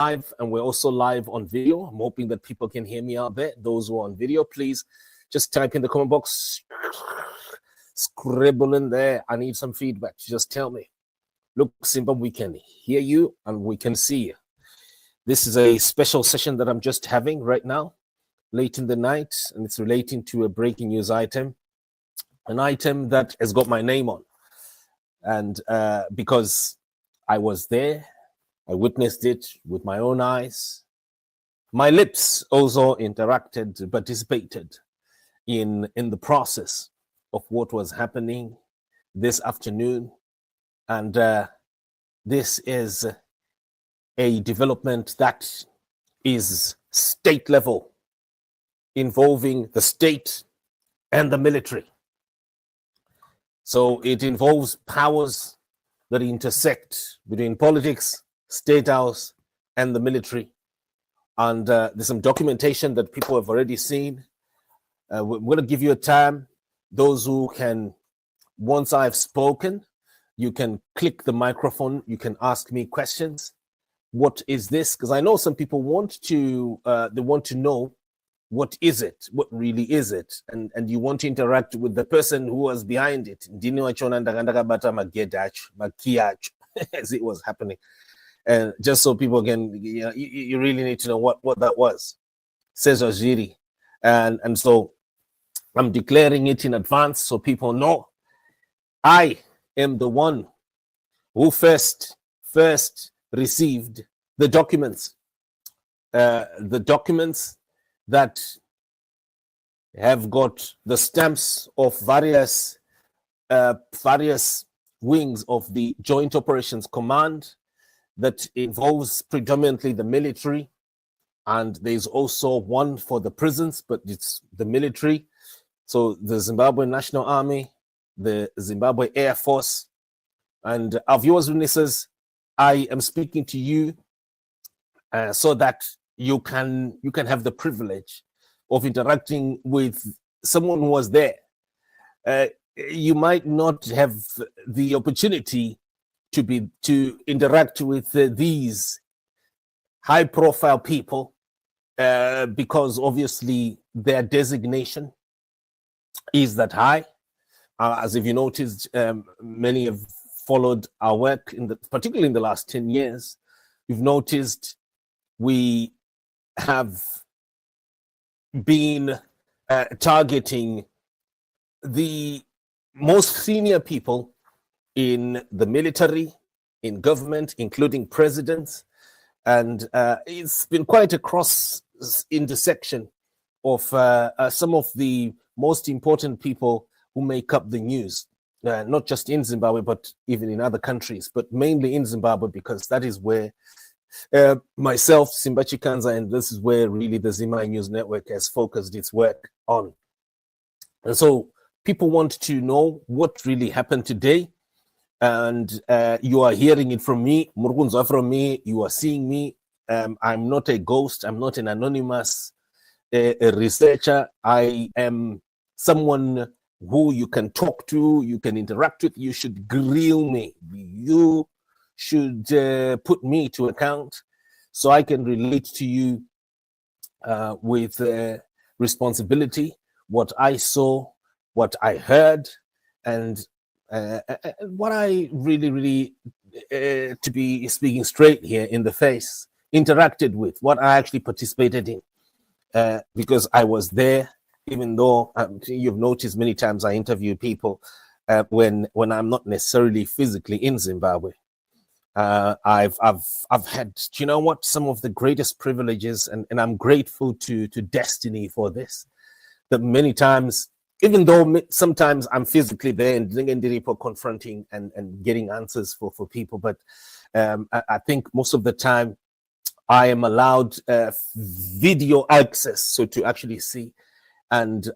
live, and we're also live on video. I'm hoping that people can hear me out there. Those who are on video, please just type in the comment box, scribble in there. I need some feedback. Just tell me. Look, Simba, we can hear you and we can see you. This is a special session that I'm just having right now, late in the night, and it's relating to a breaking news item, an item that has got my name on. And because I was there, I witnessed it with my own eyes. My lips also interacted, participated in the process of what was happening this afternoon. And this is a development that is state level, involving the state and the military. So it involves powers that intersect between politics, State House, and the military. And there's some documentation that people have already seen. We're going to give you a time. Those who can, once I've spoken, you can click the microphone. You can ask me questions. What is this? Because I know some people want to, they want to know, what is it? What really is it? And you want to interact with the person who was behind it. As it was happening. And just so people can, you really need to know what that was. Says Ojiri. And so I'm declaring it in advance so people know I am the one who first received the documents. The documents that have got the stamps of various wings of the Joint Operations Command that involves predominantly the military, and there's also one for the prisons, but it's the military. So the Zimbabwe National Army, the Zimbabwe Air Force, and our viewers and listeners, I am speaking to you so that you can have the privilege of interacting with someone who was there. You might not have the opportunity to interact with these high-profile people because obviously their designation is that high. As if you noticed, many have followed our work, particularly in the last 10 years. You've noticed we have been targeting the most senior people in the military, in government, including presidents. And it's been quite a cross intersection of some of the most important people who make up the news, not just in Zimbabwe, but even in other countries, but mainly in Zimbabwe, because that is where myself, Simba Chikanza, and this is where really the Zimai News Network has focused its work on. And so people want to know what really happened today. And you are hearing it from me, Murgunza from me, you are seeing me. I'm not a ghost, I'm not an anonymous researcher. I am someone who you can talk to, you can interact with, you should grill me. You should put me to account so I can relate to you with responsibility, what I saw, what I heard, and what I really, to be speaking straight here in the face, interacted with, what I actually participated in, because I was there, even though you've noticed many times I interview people when I'm not necessarily physically in Zimbabwe. I've had, you know what, some of the greatest privileges, and I'm grateful to destiny for this, that many times, even though sometimes I'm physically there and confronting and getting answers for people, but I think most of the time I am allowed video access, so to actually see, and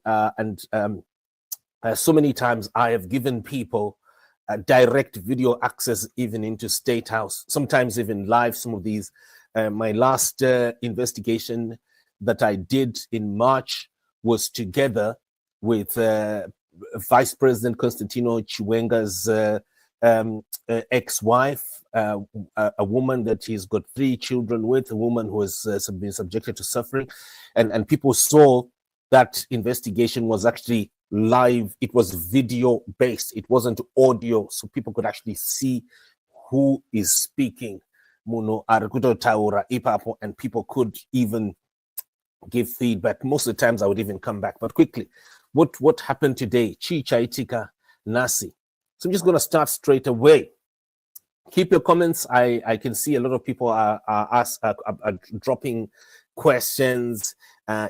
so many times I have given people direct video access even into State House, sometimes even live. Some of these, my last investigation that I did in March was together with Vice President Constantino Chiwenga's ex-wife, a woman that he's got 3 children with, a woman who has been subjected to suffering, and people saw that investigation was actually live. It was video based. It wasn't audio, so people could actually see who is speaking. Muno arikuto taura ipapo, and people could even give feedback. Most of the times I would even come back. But quickly, what happened today? Chicha itika nasi. So I'm just going to start straight away. Keep your comments. I can see a lot of people are dropping questions.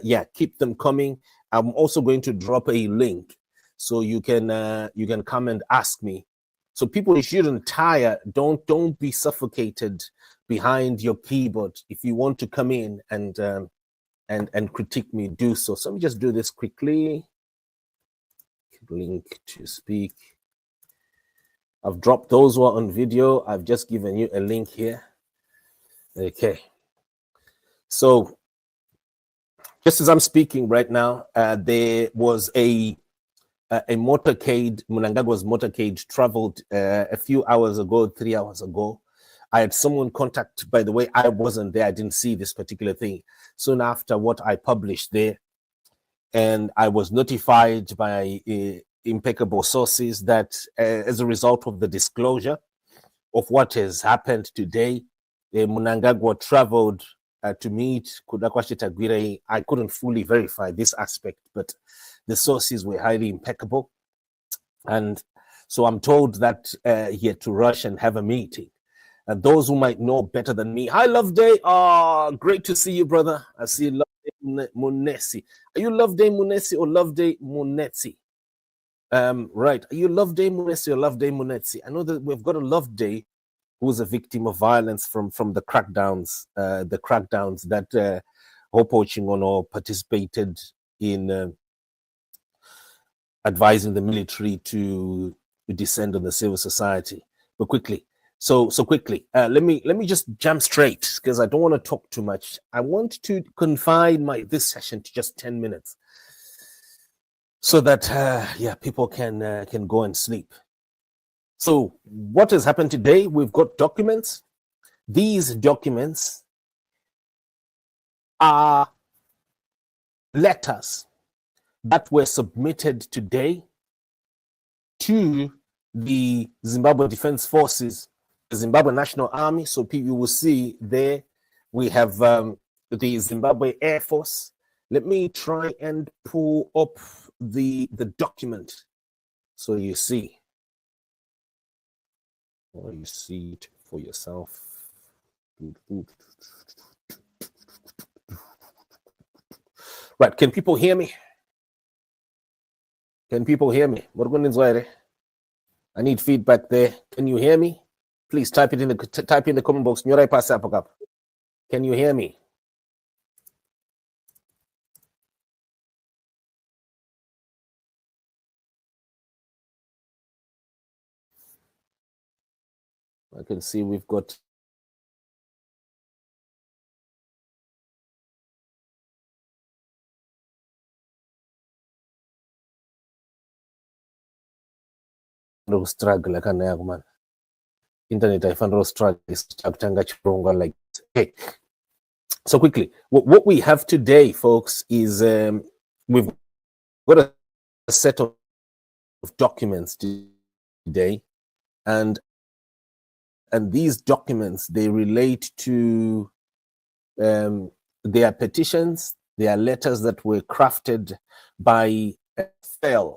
Yeah, keep them coming. I'm also going to drop a link so you can come and ask me. So people, you shouldn't tire. Don't be suffocated behind your keyboard. If you want to come in and critique me, do so. So let me just do this quickly. Link to speak. I've dropped those who are on video. I've just given you a link here. Okay. So just as I'm speaking right now, there was a motorcade. Mnangagwa's motorcade traveled a few hours ago, 3 hours ago. I had someone contact, by the way, I wasn't there. I didn't see this particular thing. Soon after what I published there, and I was notified by impeccable sources that as a result of the disclosure of what has happened today, Mnangagwa traveled to meet Kudakwashi Tagwire. I couldn't fully verify this aspect, but the sources were highly impeccable. And so I'm told that he had to rush and have a meeting. And those who might know better than me, hi, Love Day. Great to see you, brother. I see Love Day Munesi. Are you Love Day Munesi or Love Day Munetsi? Right. Are you Love Day Munesi or Love Day Munetsi? I know that we've got a Love Day who was a victim of violence from the crackdowns that Hopo Chingono participated in advising the military to descend on the civil society. But quickly, so quickly, let me just jump straight because I don't want to talk too much. I want to confine this session to just 10 minutes. So that yeah, people can go and sleep. So what has happened today? We've got documents. These documents are letters that were submitted today to the Zimbabwe Defense Forces, the Zimbabwe National Army. So you will see there we have the Zimbabwe Air Force. Let me try and pull up the document so you see, or you see it for yourself. Right, can people hear me? Can people hear me? I need feedback there. Can you hear me? Please type in the comment box. Can you hear me? I can see we've got no struggle. I can't man. Internet, I found no struggle. Like okay. So quickly, what we have today, folks, is we've got a set of documents today, and these documents, they relate to their petitions, their letters that were crafted by Raphael.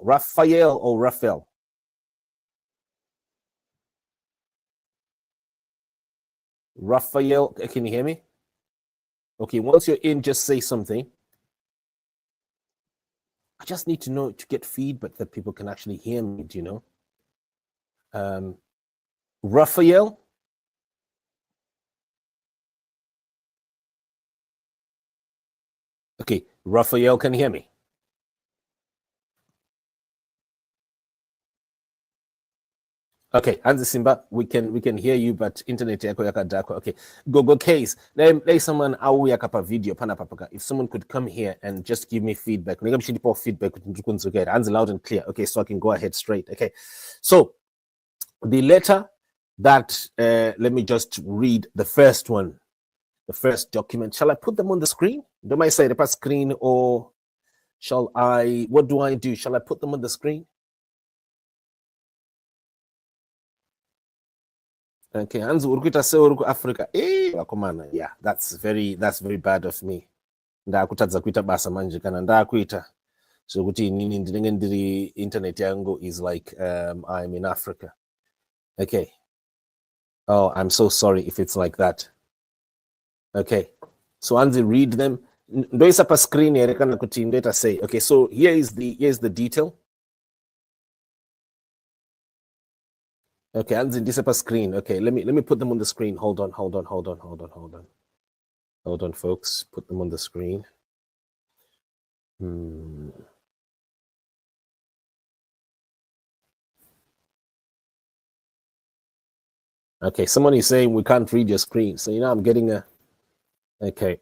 Raphael, can you hear me? Okay, once you're in, just say something. I just need to know to get feedback that people can actually hear me, do you know? Raphael? Okay, Raphael can hear me. Okay, Anzi Simba, we can hear you, but internet yako yakadako. Okay, go case. Let someone au yakapa video pana papaka. If someone could come here and just give me feedback. Feedback Anzi loud and clear. Okay, so I can go ahead straight. Okay, so The letter that, let me just read the first one, the first document. Shall I put them on the screen? Do I say the screen, or shall I, what do I do? Shall I put them on the screen? Okay, Africa. Yeah, that's very bad of me. Ndakutadza kuita basa manje kana ndakuita sokuti inini ndinenge ndiri internet yangu is like I'm in Africa. Okay. Oh, I'm so sorry if it's like that. Okay. So Anzi, read them. Ndoisa pa screen here kana kuti ndeta say. Okay, so here's the detail. Okay, Anzi, this pa screen. Okay, let me put them on the screen. Hold on, folks. Put them on the screen. Okay, someone is saying we can't read your screen. So, I'm getting a... Okay.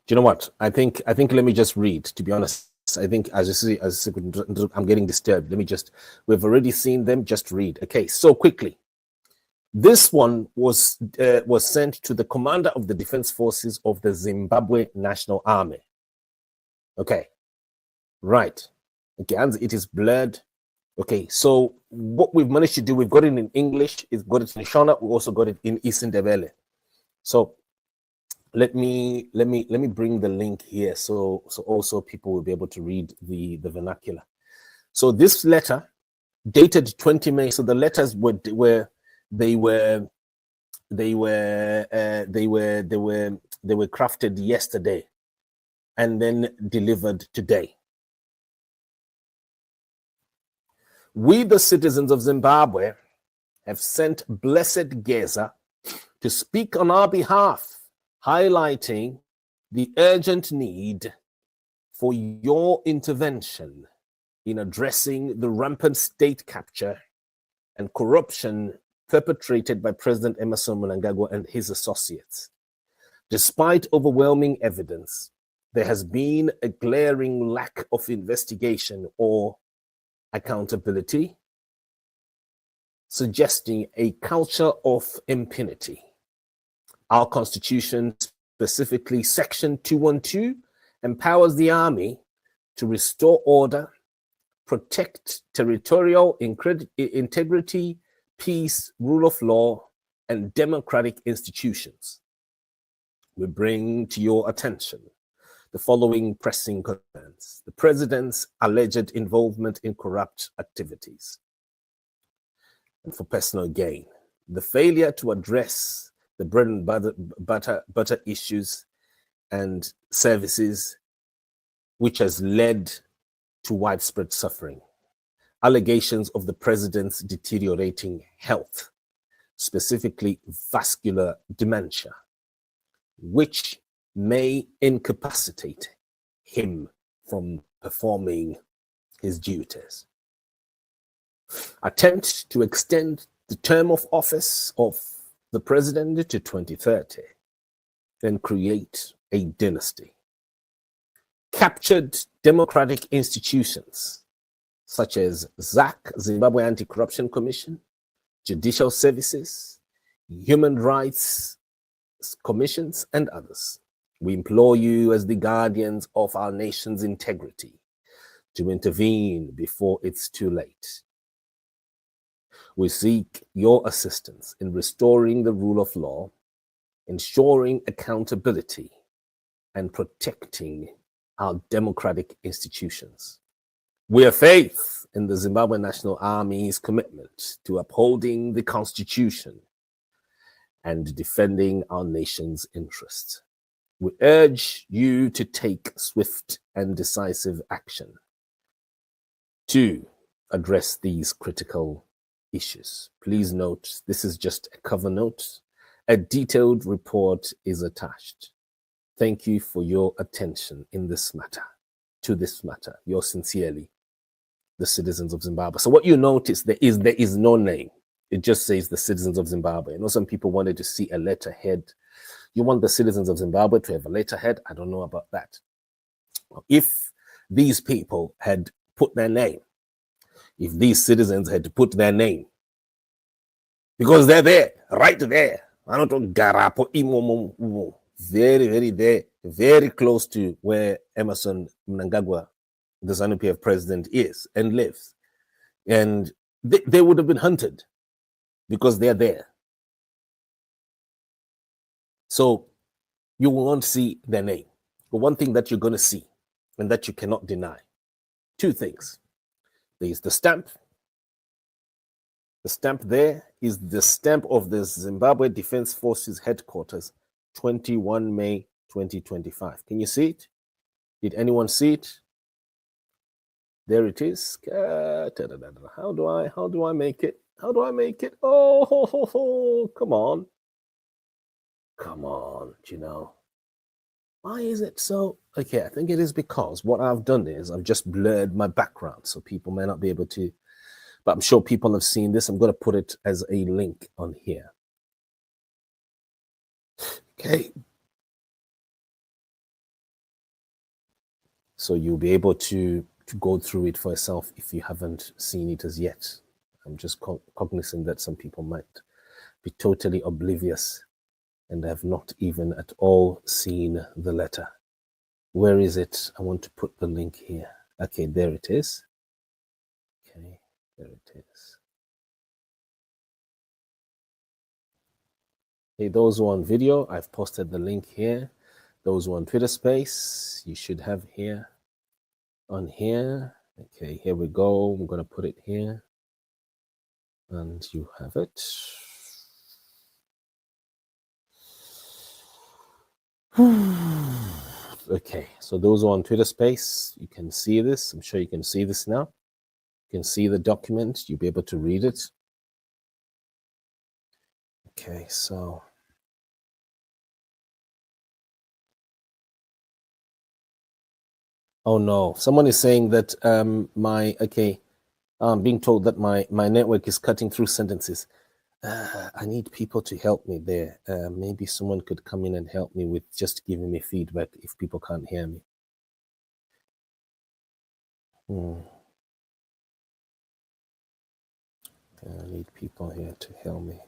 Do you know what? I think let me just read, to be honest. I think as I'm getting disturbed. We've already seen them, just read. Okay, so quickly. This one was sent to the commander of the defense forces of the Zimbabwe National Army. Okay, right. Okay, and it is blurred. Okay, so what we've managed to do, we've got it in English, we've got it in Shona, we also got it in Isindebele. So let me bring the link here so also people will be able to read the vernacular. So this letter dated 20 May. So the letters were crafted yesterday and then delivered today. We, the citizens of Zimbabwe, have sent Blessed Geza to speak on our behalf, highlighting the urgent need for your intervention in addressing the rampant state capture and corruption perpetrated by President Emmerson Mnangagwa and his associates. Despite overwhelming evidence, there has been a glaring lack of investigation or accountability, suggesting a culture of impunity. Our Constitution, specifically Section 212, empowers the Army to restore order, protect territorial integrity, peace, rule of law, and democratic institutions. We bring to your attention the following pressing concerns: the president's alleged involvement in corrupt activities and for personal gain, the failure to address the bread and butter issues and services, which has led to widespread suffering, allegations of the president's deteriorating health, specifically vascular dementia, which may incapacitate him from performing his duties. Attempt to extend the term of office of the president to 2030, then create a dynasty. Captured democratic institutions such as ZAC, Zimbabwe Anti-Corruption Commission, judicial services, human rights commissions, and others. We implore you as the guardians of our nation's integrity to intervene before it's too late. We seek your assistance in restoring the rule of law, ensuring accountability, and protecting our democratic institutions. We have faith in the Zimbabwe National Army's commitment to upholding the Constitution and defending our nation's interests. We urge you to take swift and decisive action to address these critical issues. Please note, this is just a cover note. A detailed report is attached. Thank you for your attention in this matter, to this matter. Yours sincerely, the citizens of Zimbabwe. So what you notice, there is no name. It just says the citizens of Zimbabwe. I know some people wanted to see a letterhead. You want the citizens of Zimbabwe to have a letterhead? I don't know about that. If these people had put their name, if these citizens had to put their name, because they're there, right there. Very, very there, very close to where Emerson Mnangagwa, the ZANU-PF president, is and lives. And they would have been hunted because they're there. So you won't see their name. But one thing that you're going to see and that you cannot deny, two things. There is the stamp. The stamp there is the stamp of the Zimbabwe Defense Forces headquarters, 21 May 2025. Can you see it? Did anyone see it? There it is. How do I make it? How do I make it? Oh, come on. Come on, you know. Why is it so? Okay, I think it is because what I've done is I've just blurred my background, so people may not be able to, but I'm sure people have seen this. I'm going to put it as a link on here. Okay. So you'll be able to go through it for yourself if you haven't seen it as yet. I'm just cognizant that some people might be totally oblivious and have not even at all seen the letter. Where is it? I want to put the link here. Okay, there it is. Okay, there it is. Hey, those who are on video, I've posted the link here. Those who are on Twitter Space, you should have here, on here. Okay, here we go. I'm going to put it here. And you have it. Okay, so those who are on Twitter Space, you can see this. I'm sure you can see this now. You can see the document. You'll be able to read it. Okay, so oh no, someone is saying that I'm being told that my network is cutting through sentences. I need people to help me there. Maybe someone could come in and help me with just giving me feedback if people can't hear me. I need people here to help me.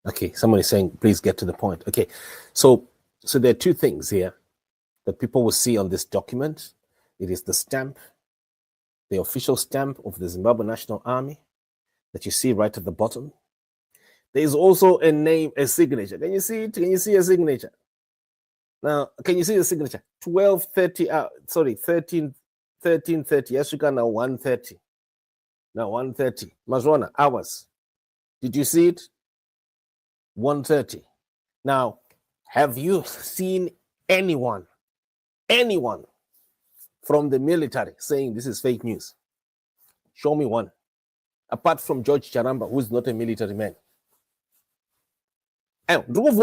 Okay, someone is saying, please get to the point. Okay, so there are two things here that people will see on this document. It is the stamp, the official stamp of the Zimbabwe National Army that you see right at the bottom. There is also a name, a signature. Can you see it? Can you see a signature? Now, can you see the signature? 12:30, 13:30. Yes, we can now 1:30. Now 1:30. Mazwana, hours. Did you see it? 1:30. Now, have you seen anyone from the military saying this is fake news? Show me one. Apart from George Charamba, who's not a military man. Because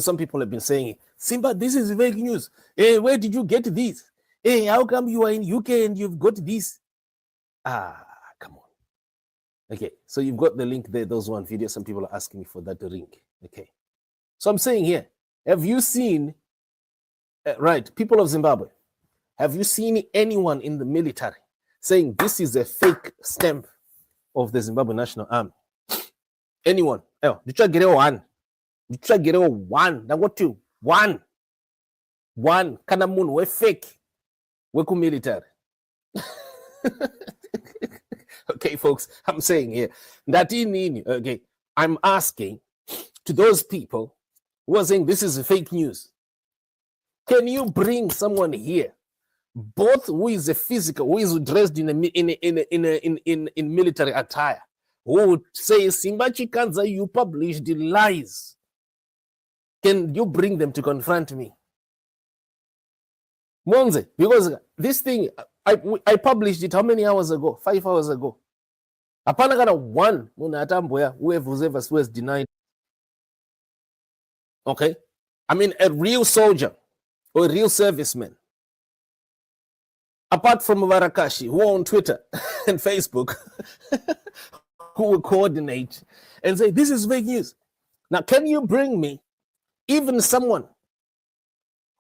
some people have been saying, Simba, this is fake news. Hey, where did you get this? Hey, how come you are in UK and you've got this? Come on. Okay, so you've got the link there, those one video. Some people are asking me for that link. Okay. So I'm saying here, have you seen, right, people of Zimbabwe, have you seen anyone in the military saying this is a fake stamp of the Zimbabwe National Army? Anyone? Oh, did you get it one? Did you get it one? Now what two? One. Kanamun, we're fake. We're military. Okay, folks, I'm saying here that okay, I'm asking to those people who are saying this is fake news. Can you bring someone here, both who is a physical, who is dressed in military attire, who would say, Simba Chikanza, you published the lies? Can you bring them to confront me? Monze, because this thing, I published it how many hours ago? 5 hours ago. Apana kana one whoever was denied. Okay? I mean, a real soldier or a real serviceman, apart from Varakashi, who are on Twitter and Facebook, who will coordinate and say, this is fake news. Now, can you bring me even someone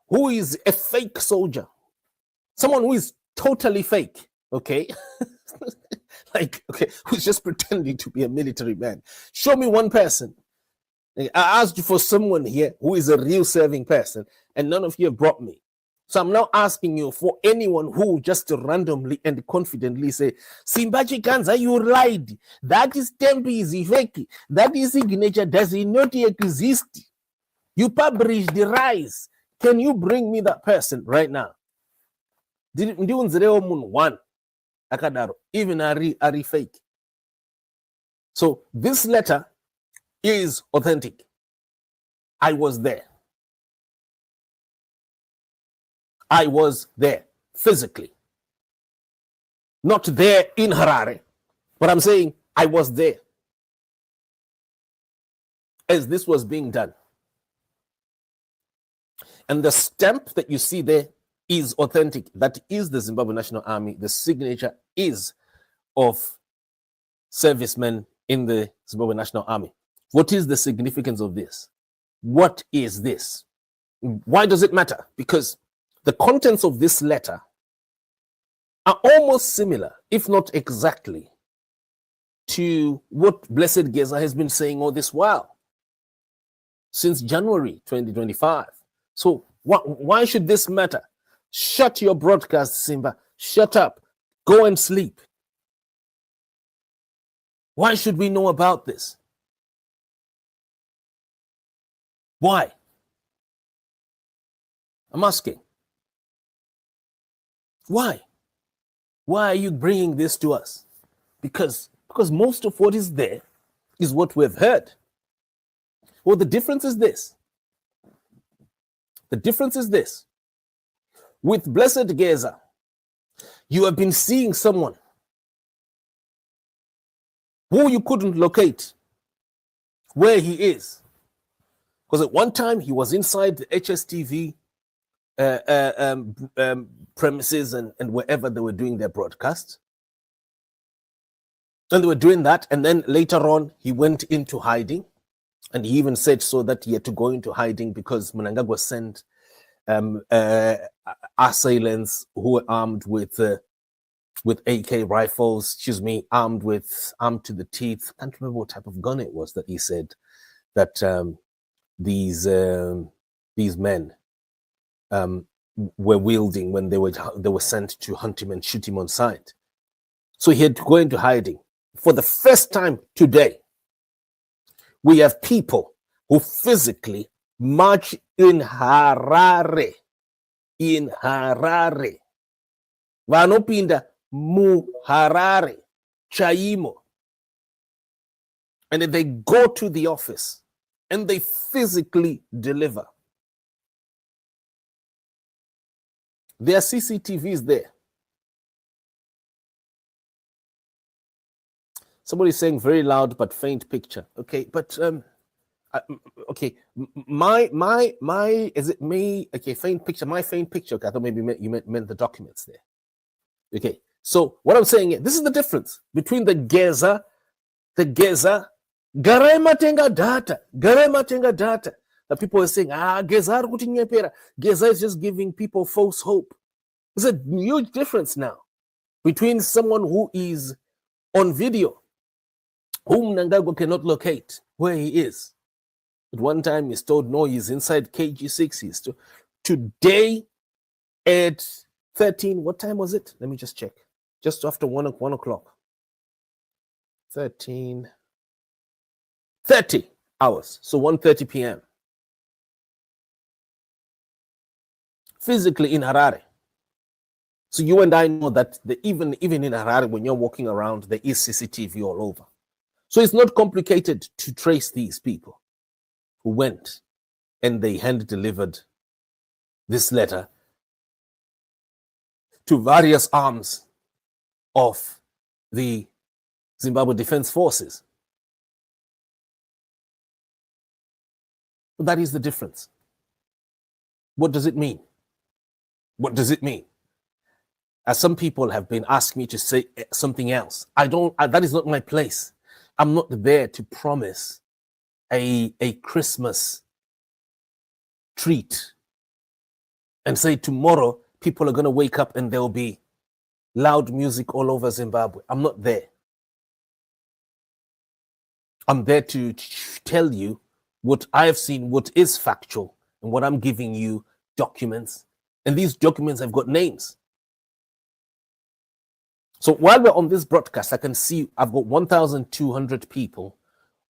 who is a fake soldier, someone who is totally fake, okay? Like, okay, who's just pretending to be a military man. Show me one person. I asked you for someone here who is a real serving person, and none of you have brought me. So I'm now asking you for anyone who just randomly and confidently say, Simbachi Kanza, you lied. That stamp is fake. That is signature does not exist. You published the rise. Can you bring me that person right now? One. Even Ari fake. So this letter is authentic. I was there. I was there physically. Not there in Harare, but I'm saying I was there as this was being done. And the stamp that you see there is authentic. That is the Zimbabwe National Army. The signature is of servicemen in the Zimbabwe National Army. What is the significance of this? What is this? Why does it matter? Because the contents of this letter are almost similar, if not exactly, to what Blessed Geza has been saying all this while, since January 2025. So why should this matter? Shut your broadcast, Simba. Shut up. Go and sleep. Why should we know about this? Why? I'm asking. Why? Why are you bringing this to us? Because most of what is there is what we've heard. Well, the difference is this. The difference is this. With Blessed Geza, you have been seeing someone who you couldn't locate where he is. Because at one time he was inside the HSTV premises and wherever they were doing their broadcast. And they were doing that. And then later on, he went into hiding. And he even said so that he had to go into hiding because Mnangagwa sent assailants who were armed with AK rifles, armed to the teeth. I can't remember what type of gun it was that he said that these men were wielding when they were sent to hunt him and shoot him on sight. So he had to go into hiding. For the first time today, we have people who physically march in Harare. In Harare. Vanopinda mu Harare. Chaimo. And then they go to the office and they physically deliver. There are CCTVs there. Somebody's saying very loud but faint picture. Okay, but okay, my is it me? Okay, faint picture. My faint picture. Okay, I thought maybe you meant the documents there. Okay, so what I'm saying is, this is the difference between the Geza, Garema tenga data. That people are saying, Geza is just giving people false hope. There's a huge difference now between someone who is on video, whom Mnangagwa cannot locate where he is. At one time, he's told, no, he's inside KG6. He's today at 13, what time was it? Let me just check. Just after 1 o'clock. 30 hours. So 1:30 p.m. Physically in Harare. So you and I know that even in Harare, when you're walking around, there is CCTV all over. So it's not complicated to trace these people who went and they hand-delivered this letter to various arms of the Zimbabwe Defense Forces. That is the difference. What does it mean? What does it mean? As some people have been asking me to say something else. That is not my place. I'm not there to promise a Christmas treat and say tomorrow people are going to wake up and there'll be loud music all over Zimbabwe. I'm not there. I'm there to tell you what I've seen, what is factual, and what I'm giving you documents. And these documents have got names. So while we're on this broadcast, I can see I've got 1,200 people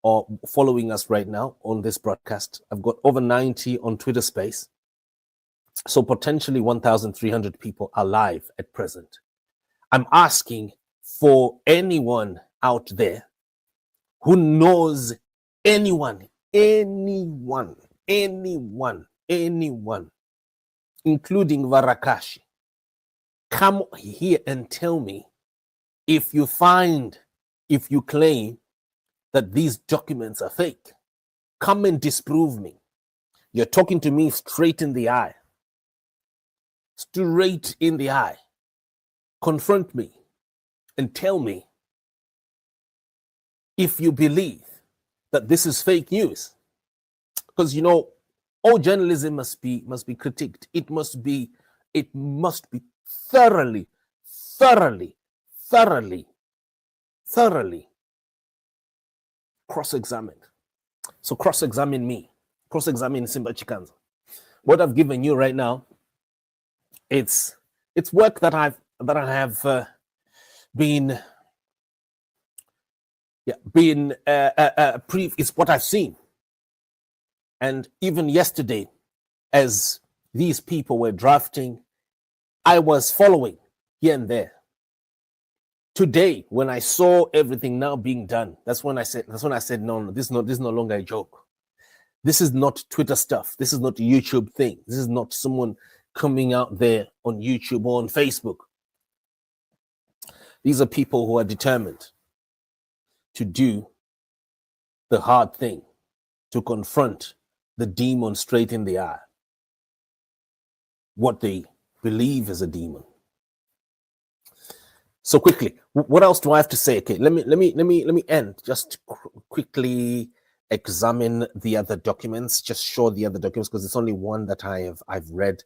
are following us right now on this broadcast. I've got over 90 on Twitter Space. So potentially 1,300 people are live at present. I'm asking for anyone out there who knows anyone, including Varakashi, come here and tell me if you claim that these documents are fake. Come and disprove me. You're talking to me straight in the eye. Straight in the eye. Confront me and tell me if you believe that this is fake news. Because you know, all journalism must be critiqued. It must be thoroughly cross-examined. So cross-examine me. Cross-examine Simba Chikanza. What I've given you right now, it's work that I have been it's what I've seen. And even yesterday, as these people were drafting, I was following here and there. Today, when I saw everything now being done, that's when I said, no, this is no longer a joke. This is not Twitter stuff. This is not a YouTube thing. This is not someone coming out there on YouTube or on Facebook. These are people who are determined to do the hard thing, to confront the demon straight in the eye, what they believe is a demon. So quickly, what else do I have to say? Okay, let me end. Just quickly examine the other documents. Just show the other documents because it's only one that I've read.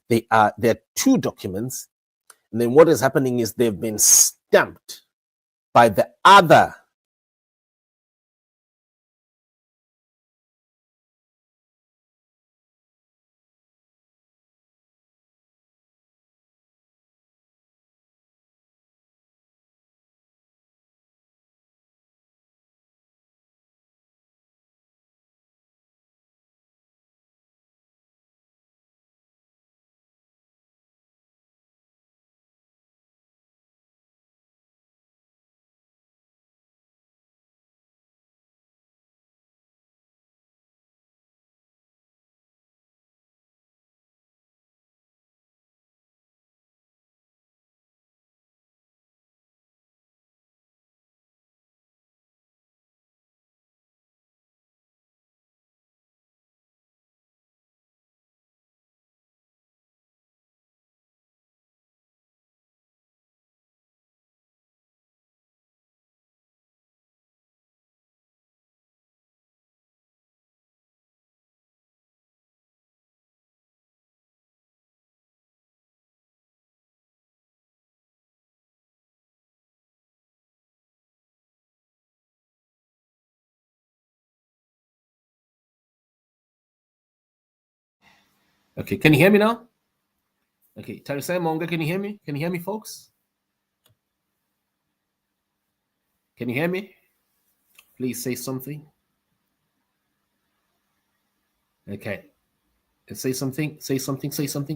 There are two documents, and then what is happening is they've been stamped by the other. Okay, can you hear me now? Okay, Tarisai Monga, can you hear me? Can you hear me, folks? Can you hear me? Please say something. Okay. Say something.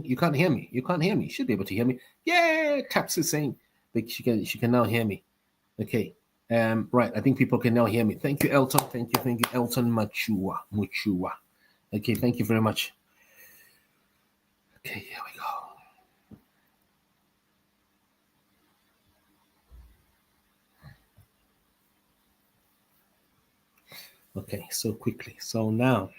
You can't hear me. You should be able to hear me. Yeah, Taps is saying that she can now hear me. Okay. Right. I think people can now hear me. Thank you, Elton. Thank you, Elton Muchua. Okay, thank you very much. Okay, here we go. Okay, so quickly. So now,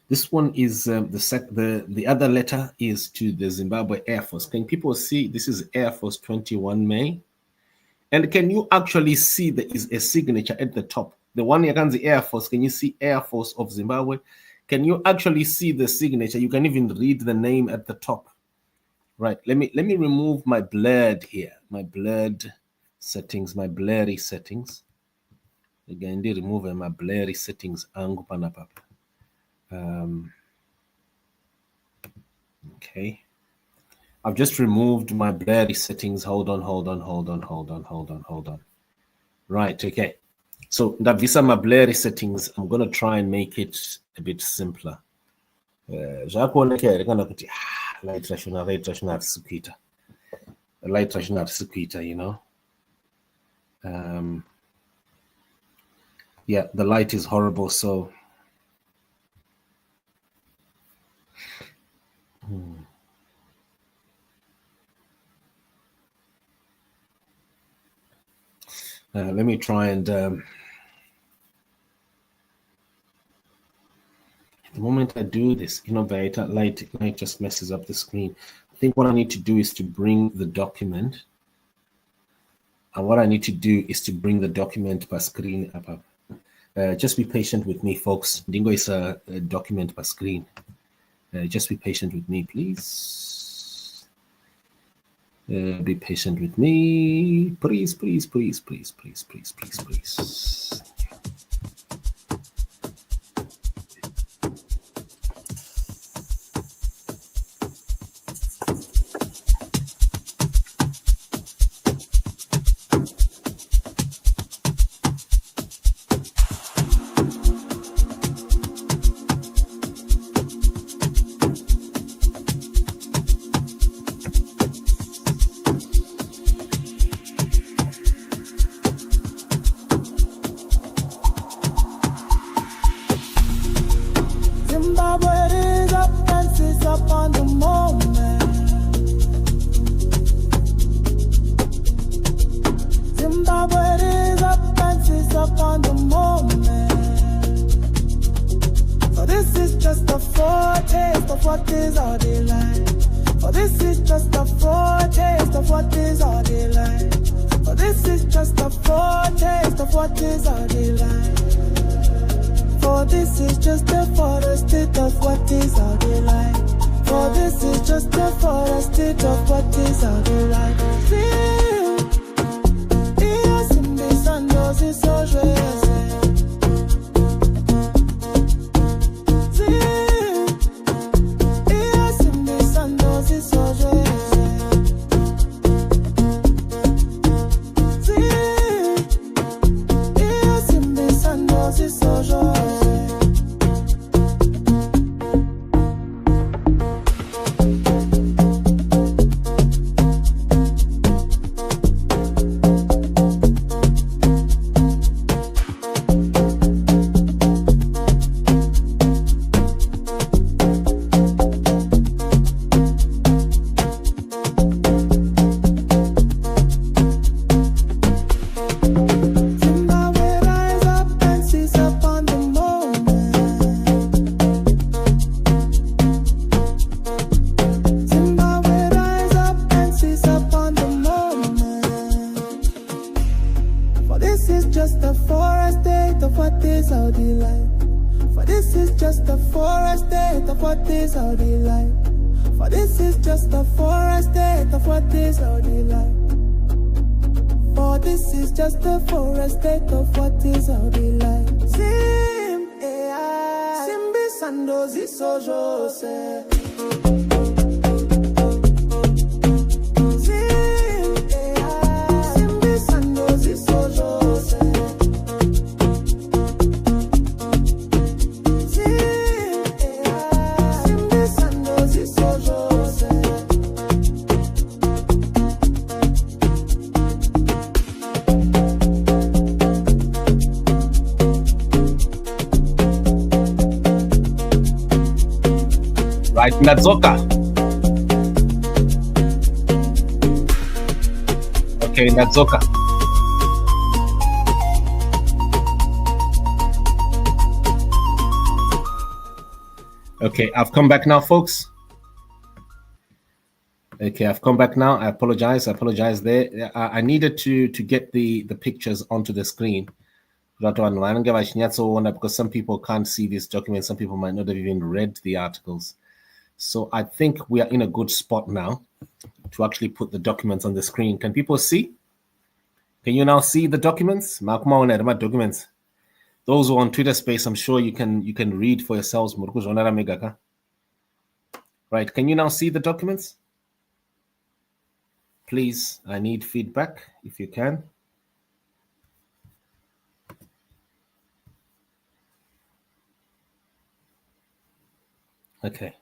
this one is the other letter is to the Zimbabwe Air Force. Can people see? This is Air Force 21 May. And can you actually see there is a signature at the top? The one here can the Air Force. Can you see Air Force of Zimbabwe? Can you actually see the signature? You can even read the name at the top. Right. Let me remove my blurred here. My blurred settings, my blurry settings. Again, they remove my blurry settings. Okay. I've just removed my blurry settings. Hold on. Right, okay. So that visa my blurry settings, I'm gonna try and make it a bit simpler. Light rational, you know. Yeah, the light is horrible, so let me try and the moment I do this, innovator light just messes up the screen. I think what I need to do is to bring the document, and what I need to do is to bring the document per screen up. Just be patient with me, folks. Dingo is a document per screen. Just be patient with me, please. Be patient with me, please. Nadzoka. Okay, Nadzoka. Okay, I've come back now, folks. Okay, I've come back now. I apologize. I apologize there. I needed to get the pictures onto the screen. Because some people can't see these documents. Some people might not have even read the articles. So I think we are in a good spot now to actually put the documents on the screen. Can people see? Can you now see the documents? Documents. Those who are on Twitter Space, I'm sure you can read for yourselves. Right? Can you now see the documents? Please, I need feedback if you can. Okay.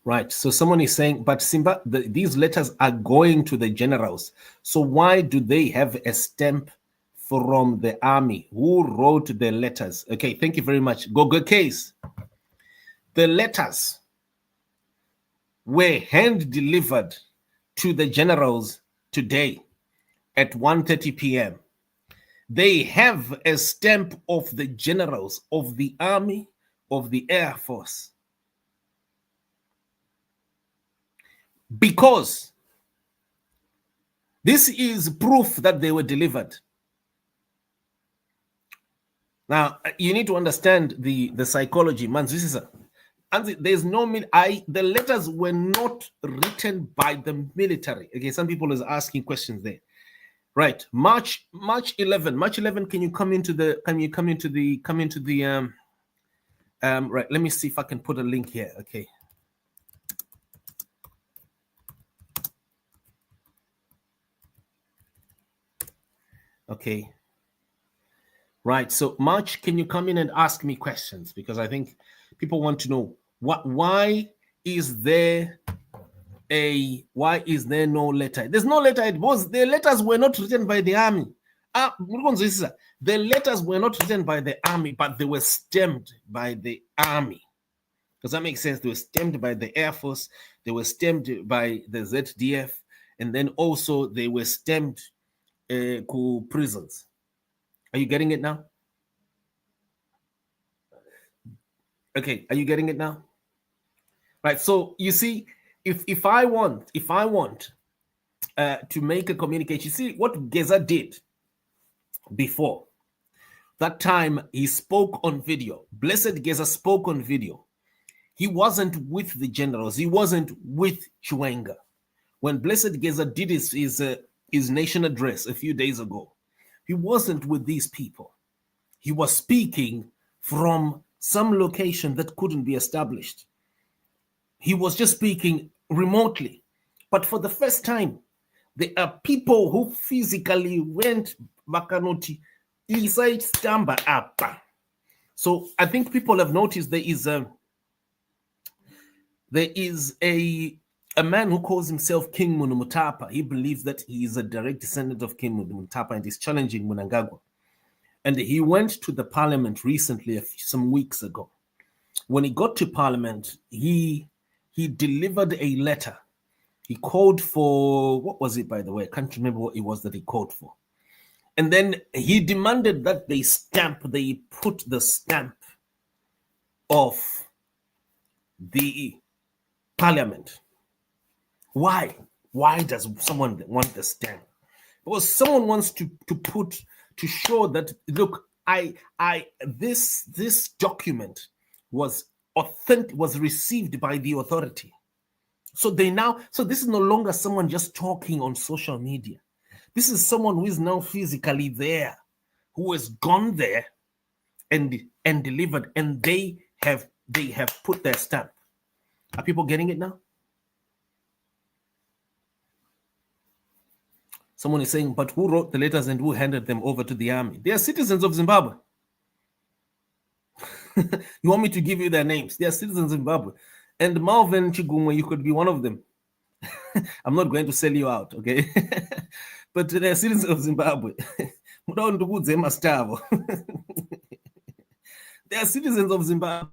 Right. So someone is saying, but Simba, these letters are going to the generals. So why do they have a stamp from the army? Who wrote the letters? Okay. Thank you very much. Google case. The letters were hand delivered to the generals today at 1:30 p.m. They have a stamp of the generals of the army, of the air force. Because this is proof that they were delivered. Now, you need to understand the psychology, man. There's no the letters were not written by the military. Okay, some people is asking questions there. Right, March 11. Can you come into the right? Let me see if I can put a link here. Okay. Okay. Right. So March, can you come in and ask me questions? Because I think people want to know why is there no letter? There's no letter. The letters were not written by the army. The letters were not written by the army, but they were stamped by the army. Does that make sense? They were stamped by the Air Force, they were stamped by the ZDF, and then also they were stamped prisons. Are you getting it now? Okay, are you getting it now? Right. So you see, if I want to make a communication, you see what Geza did before. That time he spoke on video. Blessed Geza spoke on video. He wasn't with the generals. He wasn't with Chiwenga. When Blessed Geza did his nation address a few days ago, he wasn't with these people. He was speaking from some location that couldn't be established. He was just speaking remotely. But for the first time, there are people who physically went Bakanoti inside Stamba up. So I think people have noticed there is a man who calls himself King Munumutapa. He believes that he is a direct descendant of King Munumutapa and is challenging Mnangagwa. And he went to the parliament recently, some weeks ago. When he got to parliament, he delivered a letter. He called for, what was it, by the way? I can't remember what it was that he called for. And then he demanded that they put the stamp of the parliament. Why? Why does someone want the stamp? Because someone wants to show that, look, this document was authentic, was received by the authority. So this is no longer someone just talking on social media. This is someone who is now physically there, who has gone there and delivered, and they have put their stamp. Are people getting it now? Someone is saying, but who wrote the letters and who handed them over to the army? They are citizens of Zimbabwe. You want me to give you their names? They are citizens of Zimbabwe. And Marvin Chigumwe, you could be one of them. I'm not going to sell you out, okay? But they are citizens of Zimbabwe. They are citizens of Zimbabwe.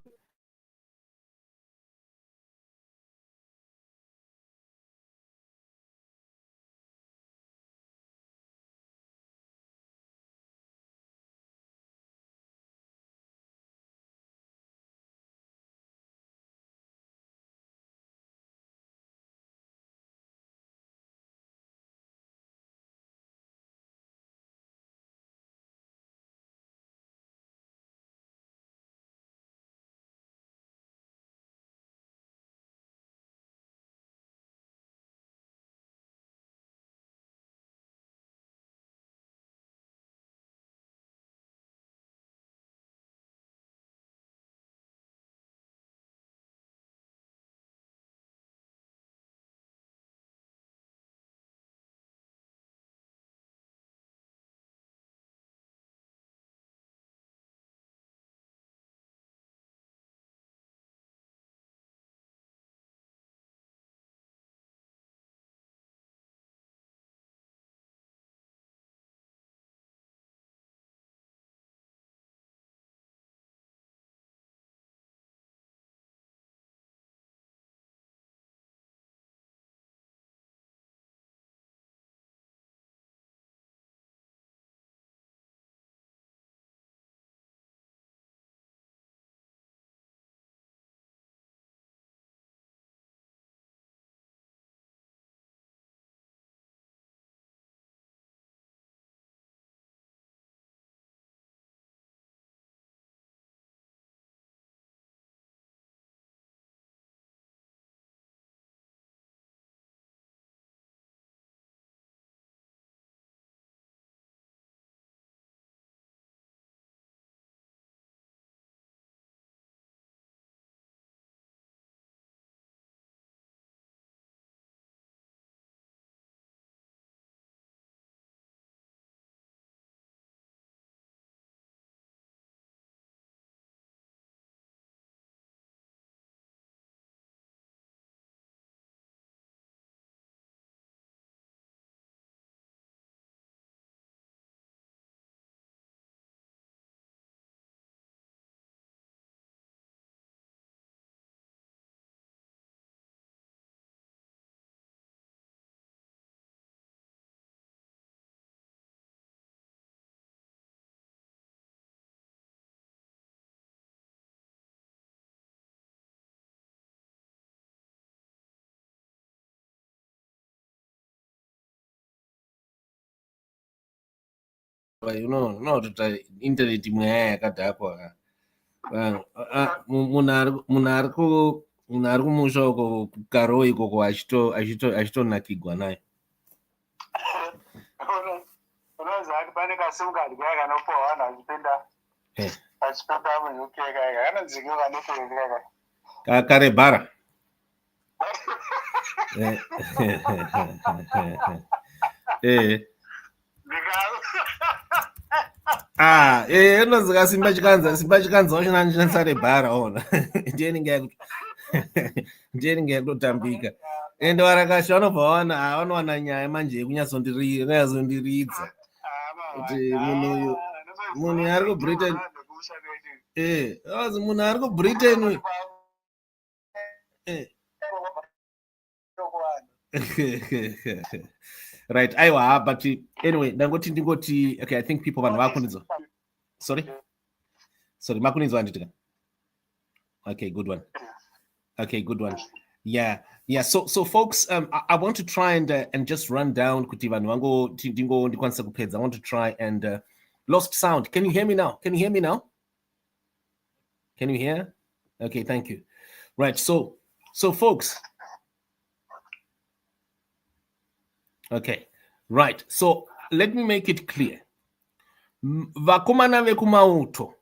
you know, not the internet yakadhakwa. Munhu ari kumusha uko kukaro ikoko achitonakigwa naye. Unozati pane kasimukadi kaya kanopuwa vanhu achipinda mu-UK kaya kanonziki kanopeleka Karebhara. Unozika Simba Chikanza wachinandishandisa rebhara ona. Ndiye ngekutotambika. Ende warakasha vanowana nyaya manje yekunyazondiridza. Kuti munhu ari kuBritain. Munhu ari kuBritain uyu. Right, aiwa, but anyway, ndingoti, okay, I think people vanhu vakunidzwa. Sorry, makunidzwa anditika. Okay, good one. Yeah. So folks, I want to try and just run down kuti vanhu vangu ndikwanisa kupedza. I want to try and lost sound. Can you hear me now? Can you hear? Okay, thank you. Right, so folks. Okay, right. So let me make it clear. Vakomana vekumauto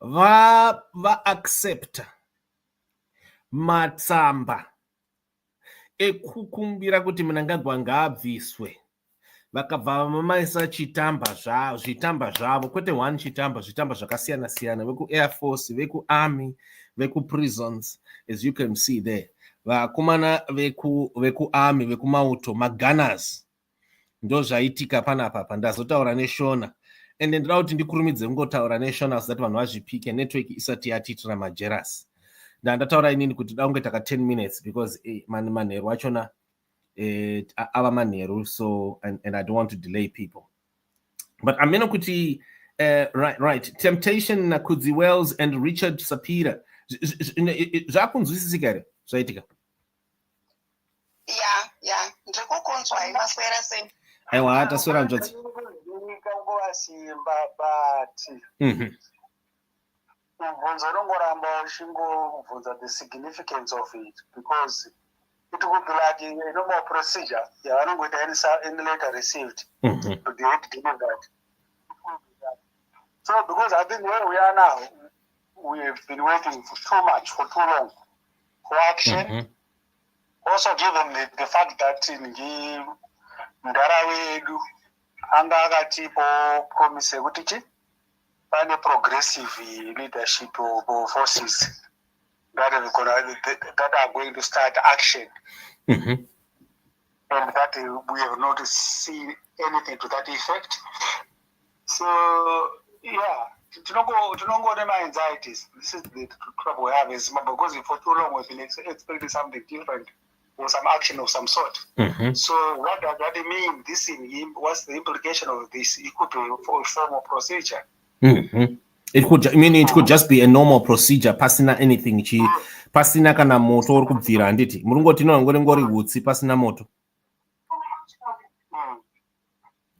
va accept matsamba ekukumbira kuti Mnangagwa ngaabviswe. Vakabva vamaisa zvitamba zvavo, kwete one zvitamba zvakasiyana siyana, veku Air Force, veku Army, veku prisons, as you can see there. Vakomana veku Army, veku mauto, magunners, ndo zvaitika panapa pandazotaura neshona. And ndinoda kuti ndikurumidze kungotaura neshona so that vanhu vazvipike, network isati yatitira majeras. Ndataura inini kuti daunge taka 10 minutes because manheru wachona ava manheru, so and I don't want to delay people. But ameno kuti right, Temptation na Kudzi Wells and Richard Sapira zvakunzwisisika here zvaitika? Yeah, ndikukunzwa imaswera sei. Aiwa, taswera njodzi. Simba but ubvunza nongoramba uchingobvunza the significance of it, because it would be like a normal procedure yavanongoita in later received to deal with that. So because I think where we are now, we have been waiting for too long for action. Also given the fact that in Ndarawedu anga akatipo promise kuti pane progressive leadership of forces that are going to start action, and that we have not seen anything to that effect. So yeah, tunongo my anxieties. This is the trouble we have in Zimbabwe, because for too long we've been expecting something different, or some action of some sort. So what does that mean? What's the implication of this? It could be for a formal procedure. It could just be a normal procedure, pasina anything pasina kana moto uri kubvira handiti murungoti ngori hutsi pasina moto.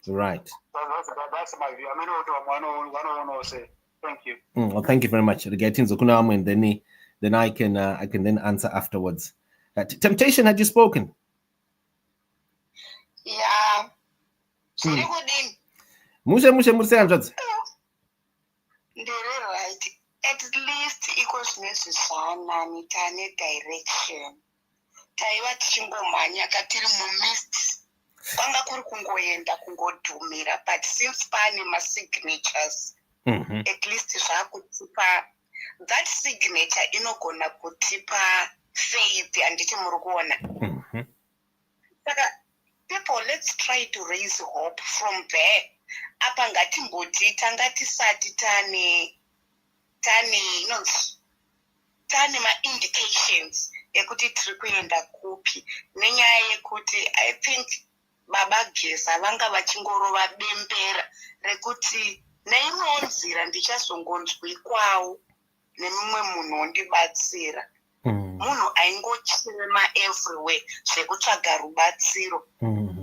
Right. That's my view. I mean, what say. Thank you. Well, thank you very much. And then I can then answer afterwards. Temptation, had you spoken? Yeah. Mushe anjodzi. Right. At least equals necessana nitane direction. Taiva tichingomhanya katiri mumist. Kwanga kuri kungoenda kungodhumira, but since pane ma-signatures, at least zvakutipa that signature inogona kutipa faith anditi muri kuona. Saka people, let's try to raise hope from there. Apa ngatimboti tangatisati tane ma-indications ekuti tiri kuenda kupi, nenyaya yekuti I think Baba Gesa vanga vachingorova bembera rekuti neimwewo nzira ndichazongonzwi kwawo nemumwe munhu undibatsira. Munhu aingochema everywhere zvekutsvaga rubatsiro.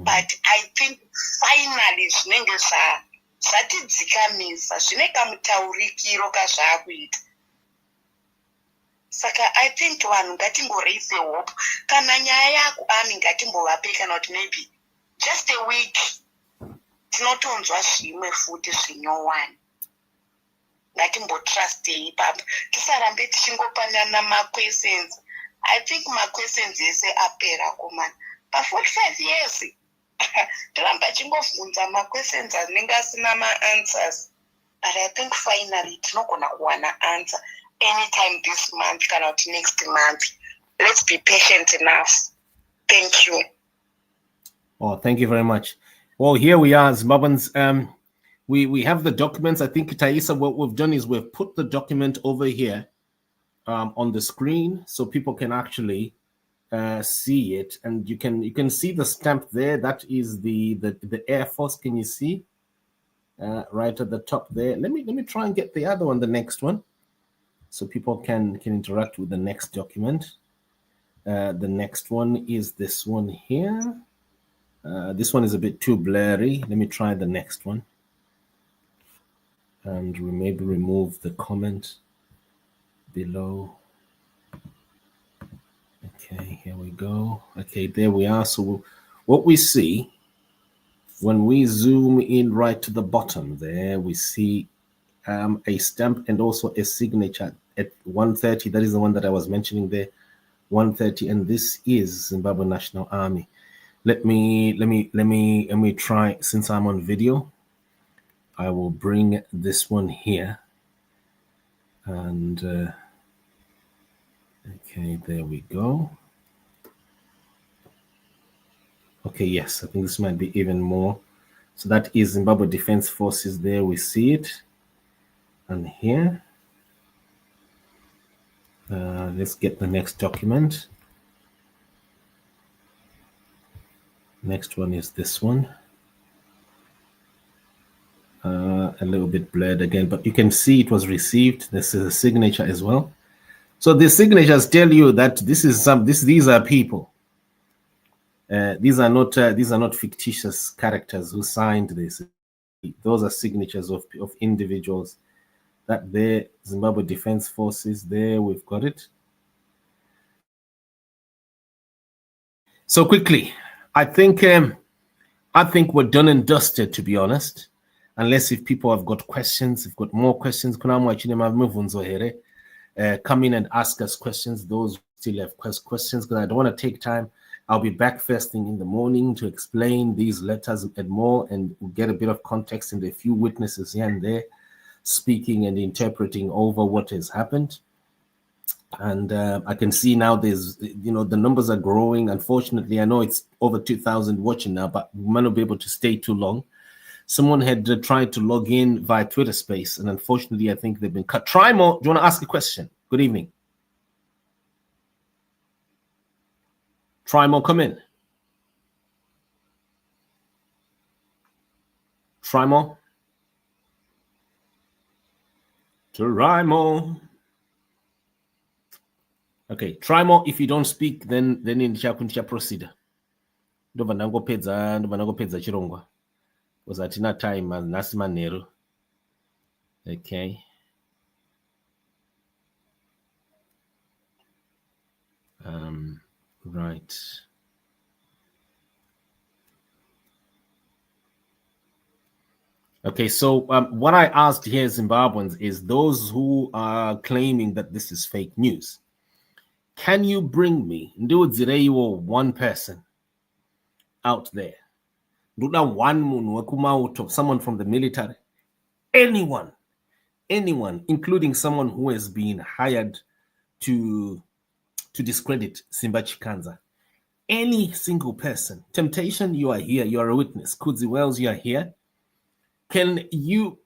But I think finally zvinenge zvatidzikamisa zvine kamutaurikiro kazvaakuita. Saka I think vanhu ngatimboraise hope. Kana nyaya yako Ami ngatimbovape kana kuti maybe just a week tinotonzwa zvimwe futi zvinyowani. Ngatimbotrustei ipapo. Tisarambe tichingopanana ma-questions. I think ma-questions ese apera kumana. Pa 45 years toramba chingobvunza ma-questions anenge asina ma-answers. But I think finally tinogona kuwana answer anytime this month kana kuti next month. Let's be patient enough. Thank you. Oh, thank you very much. Well, here we are, Zimbabweans. We have the documents. I think, Taisa, what we've done is we've put the document over here on the screen so people can actually see it, and you can see the stamp there. That is the Air Force. Can you see right at the top there? Let me try and get the other one, the next one, so people can interact with the next document. The next one is this one here. This one is a bit too blurry. Let me try the next one. And we maybe remove the comment below. Okay, here we go. Okay, there we are. So what we see when we zoom in right to the bottom there, we see a stamp and also a signature at 1:30. That is the one that I was mentioning there, 1:30, and this is Zimbabwe National Army. Let me try, since I'm on video, I will bring this one here. And okay, there we go. Okay, yes, I think this might be even more. So that is Zimbabwe Defense Forces there. We see it. And here, let's get the next document. Next one is this one. A little bit blurred again, but you can see it was received. This is a signature as well. So the signatures tell you that these are people. These are not fictitious characters who signed this. Those are signatures of individuals. That there, Zimbabwe Defense Forces, there we've got it. So quickly, I think we're done and dusted, to be honest. Unless if people have got questions, if got more questions, come in and ask us questions. Those who still have questions, because I don't want to take time. I'll be back first thing in the morning to explain these letters and more, and get a bit of context and a few witnesses here and there speaking and interpreting over what has happened. And I can see now there's, the numbers are growing. Unfortunately, I know it's over 2,000 watching now, but we might not be able to stay too long. Someone had tried to log in via Twitter Space, and unfortunately, I think they've been cut. Try more. Do you want to ask a question? Good evening. Try more. Come in. Try more. Try more. Okay, try more. If you don't speak, then in the proceed. Was at enough time as Nasima Nero. Okay. Right. Okay, so what I asked here, Zimbabweans, is those who are claiming that this is fake news. Can you bring me one person out there? Someone from the military, anyone, including someone who has been hired to discredit Simba Chikanza. Any single person. Temptation, you are here. You are a witness. Kudzi Wells, you are here. Can you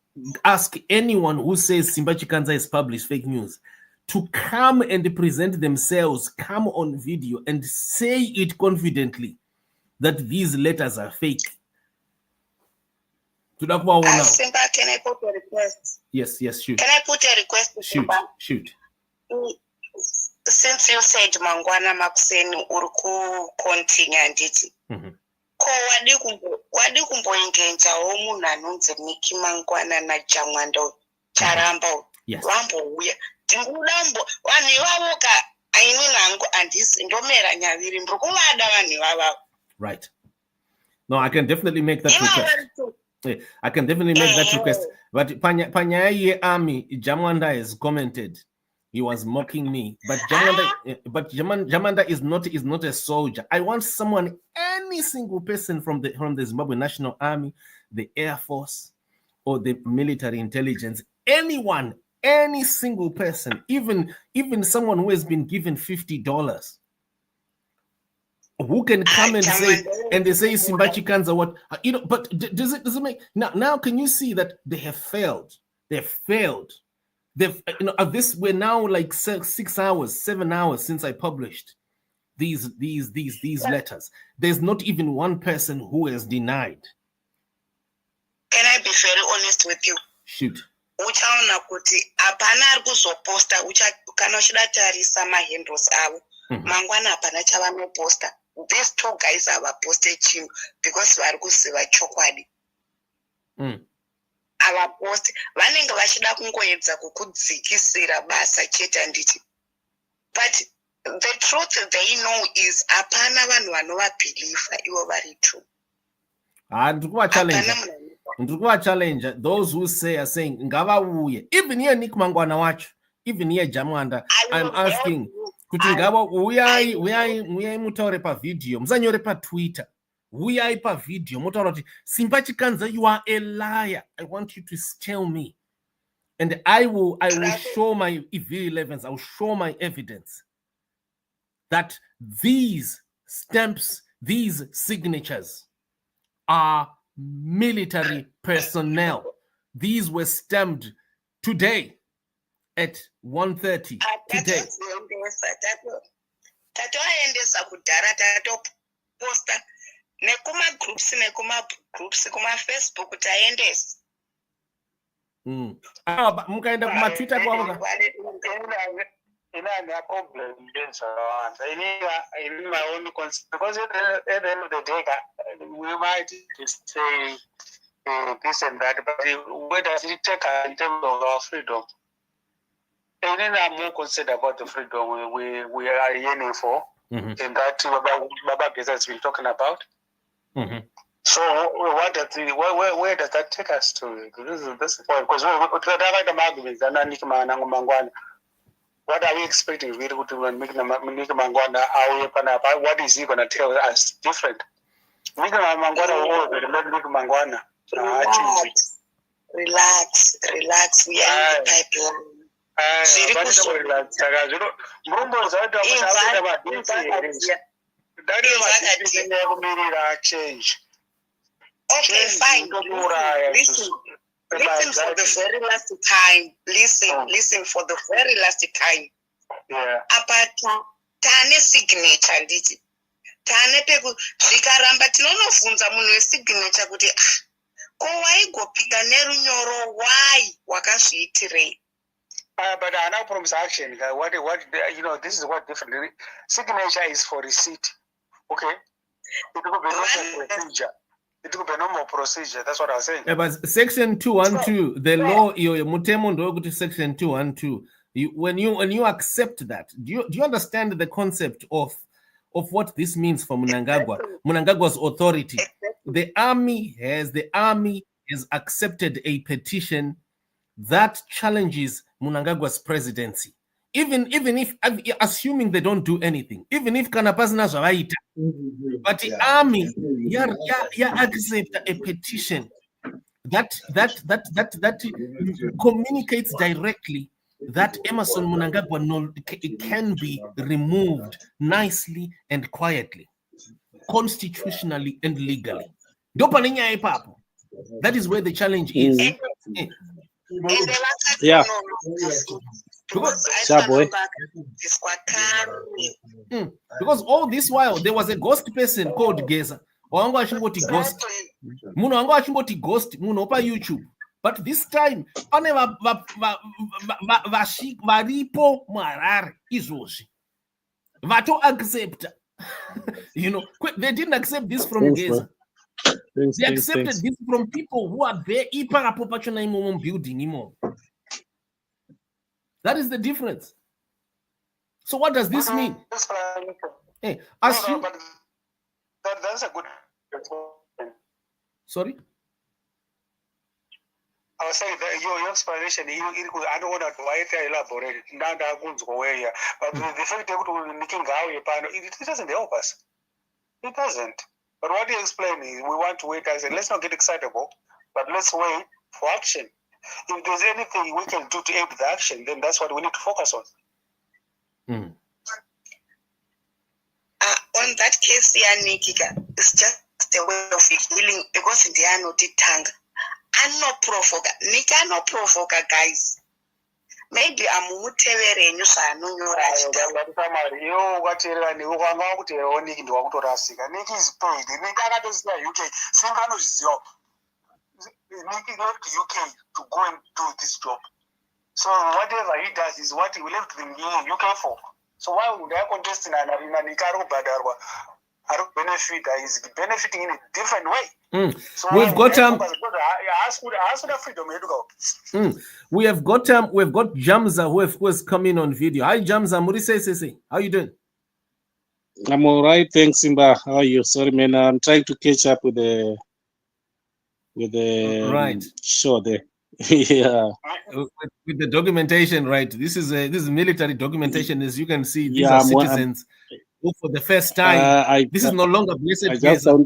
ask anyone who says Simba Chikanza has published fake news to come and present themselves, come on video and say it confidently that these letters are fake? Simba, can I put a request? Yes, shoot. Can I put a request to Simba? Shoot. Since you said Mangwana Makuseni Uruku Konting and Diti, ko wadi kumboingenzawo munhu anonzi Miki Mangwana naJamwanda Charamba vambouya ndinguda vanhu ivavo ka aini nangu handisi ndomera nyaviri ndiri kuvada vanhu ivavo. Right. No, I can definitely make that request. I can definitely make that request. But Panyaye Army, Jamwanda has commented. He was mocking me. But Jamwanda is not a soldier. I want someone, any single person from the Zimbabwe National Army, the Air Force, or the military intelligence, anyone, any single person, even someone who has been given $50. Who can come and say Simbachi Kanza what but does it make now can you see that they have failed? They've failed. They've this we're now like 6 hours, 7 hours since I published these letters. There's not even one person who has denied. Can I be very honest with you? Shoot. Uchaona kuti apana ari kuzoposta kana uchida tarisa mahandles avo mangwana apana chavanoposta. These two guys have posted him because vari kuziva chokwadi. Avaposti vanenge vachida kungoedza kukudzikisira basa chete handiti. But the truth they know is apana vanhu vanovabhilivha ivo vari true. Ndikuva challenge those who are saying ngavauye. Even here Nick Mangwana wacho, even here Jamwanda, I'm asking kuti ngava uyai mutaure pavideo, musanyore paTwitter. Uyai pavideo mutaura kuti Simbachi Kanza, you are a liar. I want you to tell me. And I will show my V11s, I will show my evidence that these stamps, these signatures are military personnel. These were stamped today at 1:30 today. Tatoendesa kudhara tatoposta nekuma groups kuma Facebook taendesa. Mukaenda kuma Twitter kwavo ina problem in my own concept, because at the end of the day we might say this and that, but where does it take in terms of our freedom? And then I'm more concerned about the freedom we are yearning for, and that Baba Geza has been talking about. So where does that take us to? This is the point, because what are we expecting? What is he going to tell us different? Relax. We are in the pipeline. Okay, fine. Listen for the very last time. Listen for the very last time. Yeah. Apata tane signature nditi. Tane peku zvikaramba tinonofunza munhu wesignature kuti ko waigopika nerunyoro why wakazviitirei. But I now promise action. What this is what different. Signature is for receipt. Okay. It will be no procedure. It will be normal procedure. That's what I was saying. Yeah, but Section 212, the law, Mutemo ndo to Section 212. When you accept that, do you understand the concept of what this means for Mnangagwa? Mnangagwa's authority. The army has accepted a petition that challenges Mnangagwa's presidency. Even if, assuming they don't do anything, even if Kanapazna Zavaita, but the army accept a petition that communicates directly that Emerson Mnangagwa can be removed nicely and quietly, constitutionally and legally. That is where the challenge is. Yeah. Because all this while there was a ghost person called Geza. Ghost. Ghost YouTube. But this time, varipo marare izoshi. Vato accept. They didn't accept this from Thanks, Geza. Thanks, They accepted this from people who are there. Building. That is the difference. So what does this mean? Hey, that's a good. Sorry? I was saying that your explanation, I don't want to elaborate. But the fact that it doesn't help us. It doesn't. But what you explain is we want to wait. I said, let's not get excitable, but let's wait for action. If there's anything we can do to aid the action, then that's what we need to focus on. On that case, it's just a way of healing because they are not tongue. I'm not provoke. Nika no provoke, guys. Maybe I'm mutevere nyusa no nyora. Niki is paid. Nika does not UK. Singano is your. Niki left UK to go and do this job. So whatever he does is what he left the UK for. So why would I contest in Nikaro Badarwa? Benefit is benefiting in a different way. So we've got freedom to go. We have got Jamza who has come in on video. Hi Jamza, Murise. How you doing? I'm all right, thanks, Simba. How are you? Sorry, man. I'm trying to catch up with the right show there. Yeah. With the documentation, right? This is military documentation, as you can see. These are citizens who, for the first time, this is no longer blessed Geza,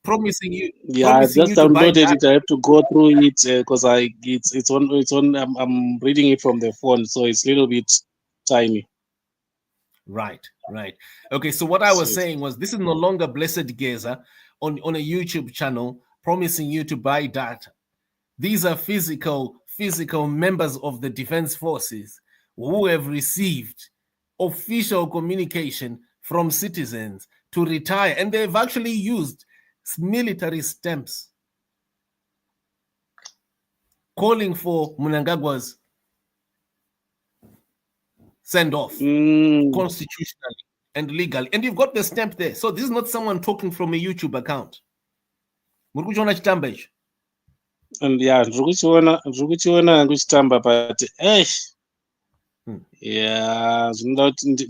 promising you. Yeah, I just downloaded it. I have to go through it because it's on. I'm reading it from the phone, so it's a little bit tiny. Right. Okay, so what I was saying was this is no longer blessed Geza on a YouTube channel promising you to buy data. These are physical members of the defense forces who have received official communication from citizens to retire, and they've actually used military stamps calling for Mnangagwa's send-off constitutionally and legally. And you've got the stamp there. So this is not someone talking from a YouTube account. And yeah, ndikuchiona kuchitamba but yeah, zvinoda kuti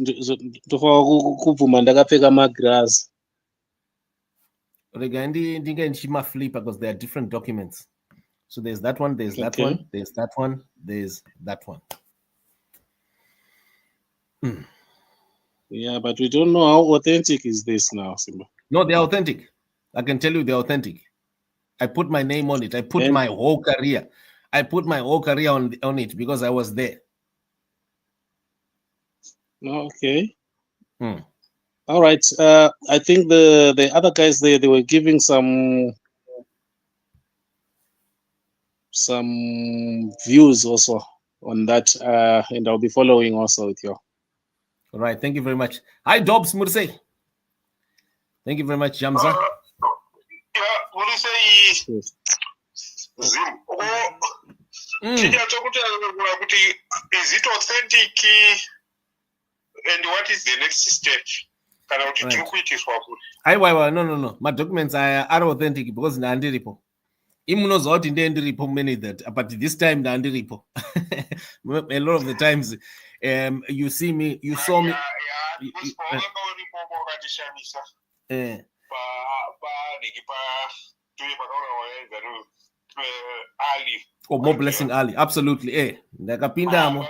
ndofanira kubvuma ndakapfeka magirazi. Rega ndinge ndichimaflipa because there are different documents. So there's that one, there's that one, there's that one, there's that one. Yeah, but we don't know how authentic is this now, Simba. No, they're authentic. I can tell you they're authentic. I put my name on it. I put my whole career. I put my whole career on it because I was there. Okay. All right. I think the other guys they were giving some views also on that, and I'll be following also with you. All right. Thank you very much. Hi, Dobbs Mursey. Thank you very much, Jamza. Is it authentic and what is the next step? Right. No. My documents are authentic because Nandiripo. Immunos out in the Ndiripo many that, but this time Nandiripo. A lot of the times, you saw me. More blessing Ali, absolutely. Nakapindamo.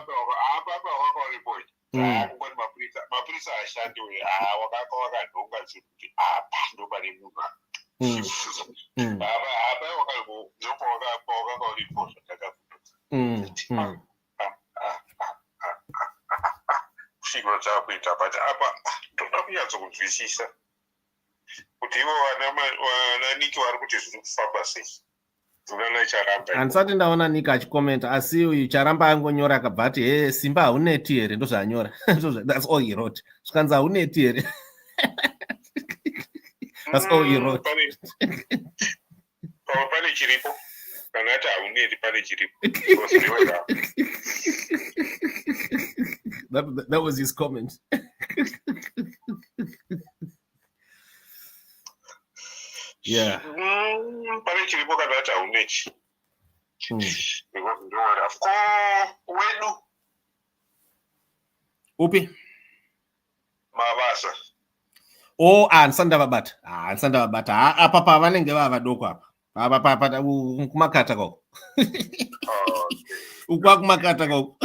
Ansati ndaona Nika achikomenta asi uyu charamba angonyora akabvati he Simba hauneti here ndozvaanyora. That's all he wrote. Svikanzi hauneti here. That's all he wrote. Pane chiripo. Kanata hauneti pane chiripo. That was his comment. Yeah. Pane chiripo kana kuti haunechi. Because ndo rafko wedu Upi? mabasa. Oh, ndisandavabata. Ndisandavabata. Apa pavanenge vavadoko apa. Apa kumakata ko. Ukwakumakata ko.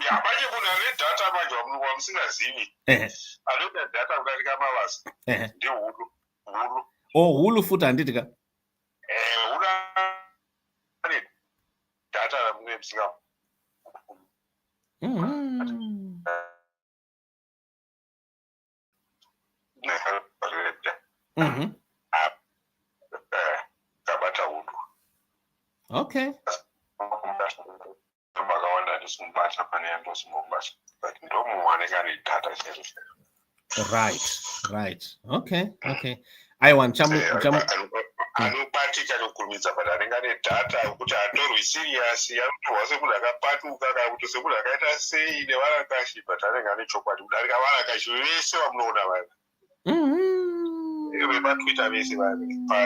Ya manje kuna data manje wamusingazivi. Anoda data kudarika mabasa. Ndio hulu. Oh, hulu futa handitika. Hulu data mune msinga. Kabata hulu. Okay. Right. Okay. I want anopaticha nokurumidza kuti anenge ane dhata kuti atorwi serious anotorwa semunhu akapatuka kana kuti semunhu akaita sei nevarakashi but anenge ane chokwadi kudarika varakashi vese vamunoona vana vepatwitter vese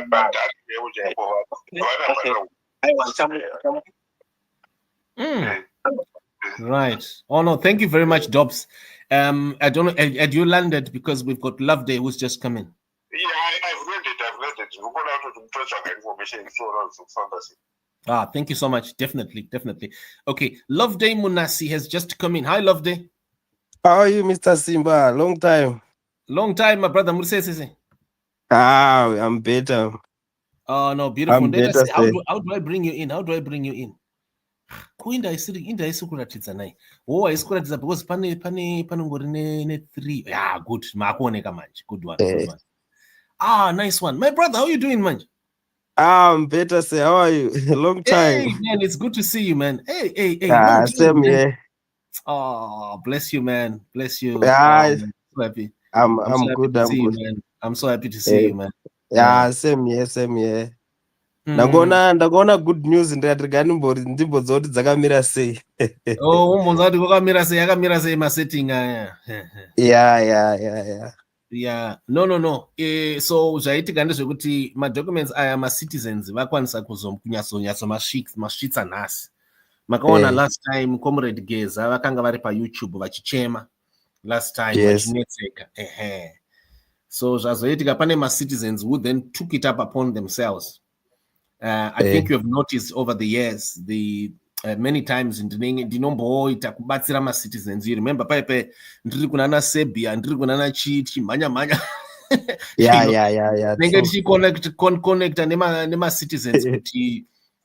padhata yeuchaipo Right. Oh no, thank you very much, Dobbs. I don't know, had you landed because we've got Love Day who's just come in? Yeah, I've read it. We're going out to touch on information. Thank you so much. Definitely. Okay, Love Day Munasi has just come in. Hi, Love Day. How are you, Mr. Simba? Long time, my brother. I'm better. Oh no, beautiful. I'm better, how do I bring you in? Kuinda isi kuratidza nai. Oh, isi kuratidza because pane ngori ne 3. Yeah, good. Makuoneka manje. Good one. Nice one. My brother, how are you doing, man? I'm better, sir. How are you? Long time. Hey, man, it's good to see you, man. Hey. Same here. Oh, bless you, man. Bless you. Yeah, I'm so happy. I'm so good. happy to see you, man. I'm so happy to see you, man. Yeah, same here. Ndakaona good news ndikatirikani ndimbo dzoti dzakamira sei. Oh, umbonza kuti kwakamira sei, yakamira sei masetting aya. Yeah. No. So zvaitika ndezvekuti madocuments aya macitizens vakwanisa kunyatso masvitsa nhasi. Makaona last time Comrade Geza vakanga vari paYouTube vachichema last time vachinetseka. So zvazoitika pane macitizens who then took it up upon themselves. I think you have noticed over the years many times ndinomboita kubatsira macitizens. You remember paipe ndiri kunana Serbia, ndiri kunana chimhanya yeah nenge tichiconnecta nemacitizens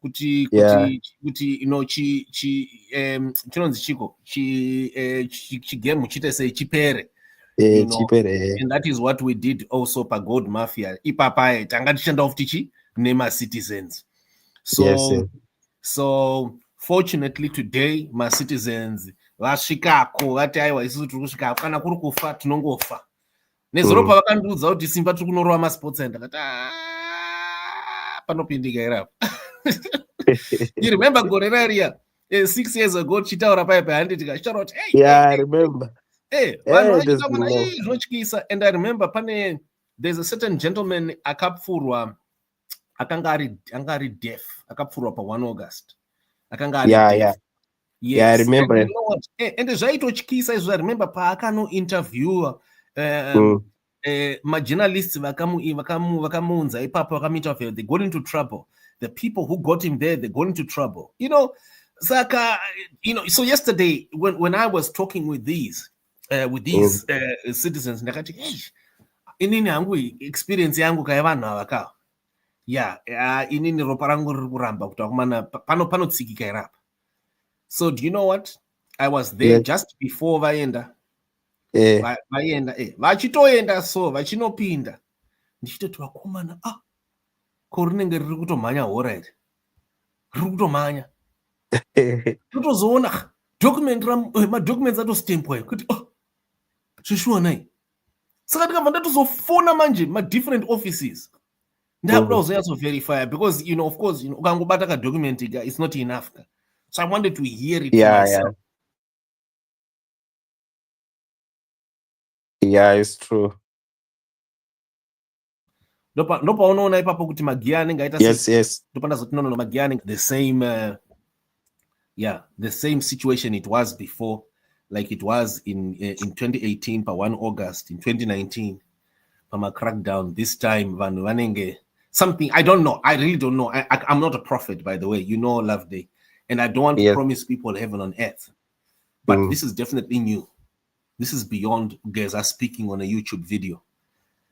kuti chinonzi chiko chigame chite sei chipere. And that is what we did also paGold Mafia. Ipapa tanga tichenda futi nema-citizens. So fortunately today ma-citizens vasvikako vati aiwa isusu tiri kusvika kana kuri kufa tinongofa. Nezuro pavakandiudza kuti Simba tiri kunorova masports center kati panopindika here apa. You remember gore rariya 6 years ago chitaura paipa handitika charot. I remember. Vanhu vachitaura zvinotyisa. And I remember there's a certain gentleman akapfurwa akanga ari deaf, akapfurwa pa1 August akanga ari deaf. I remember. And you know what? And zvaitotyisa izvo. I remember paakanointerviewa majournalists vakamuunza ipapo vakamuinterview. They got into trouble. The people who got him there, they got into trouble. Saka, so yesterday when I was talking with these citizens, ndakati inini hangu experience yangu kaya vanhu avaka. Inini ropa rangu riri kuramba kuti akumana panotsikika irapa. So do you know what? I was there just before vaenda. Vachitoenda so vachinopinda. Ndichitoti vakomana ko rinenge riri kutomhanya hora ere. Riri kutomhanya. Totozoona madocuments atostempwa kuti zvishuwa nai. Saka ndikabva ndatozofona manje different offices. Ndakuda kuzoyatsoverify because of course ukangobata kadocument it's not enough. So I wanted to hear it myself. Yeah, it's true. Ndopa unoona ipapo kuti Magiani ngaita yes. Ndopa ndazoti no Magiani the same the same situation it was before, like it was in 2018 by 1 August, in 2019 from a crackdown. This time vanhu vanenge something, I don't know, I really don't know. I'm not a prophet, by the way, you know, Love Day, and I don't want to promise people heaven on earth, but this is definitely new. This is beyond Geza speaking on a YouTube video.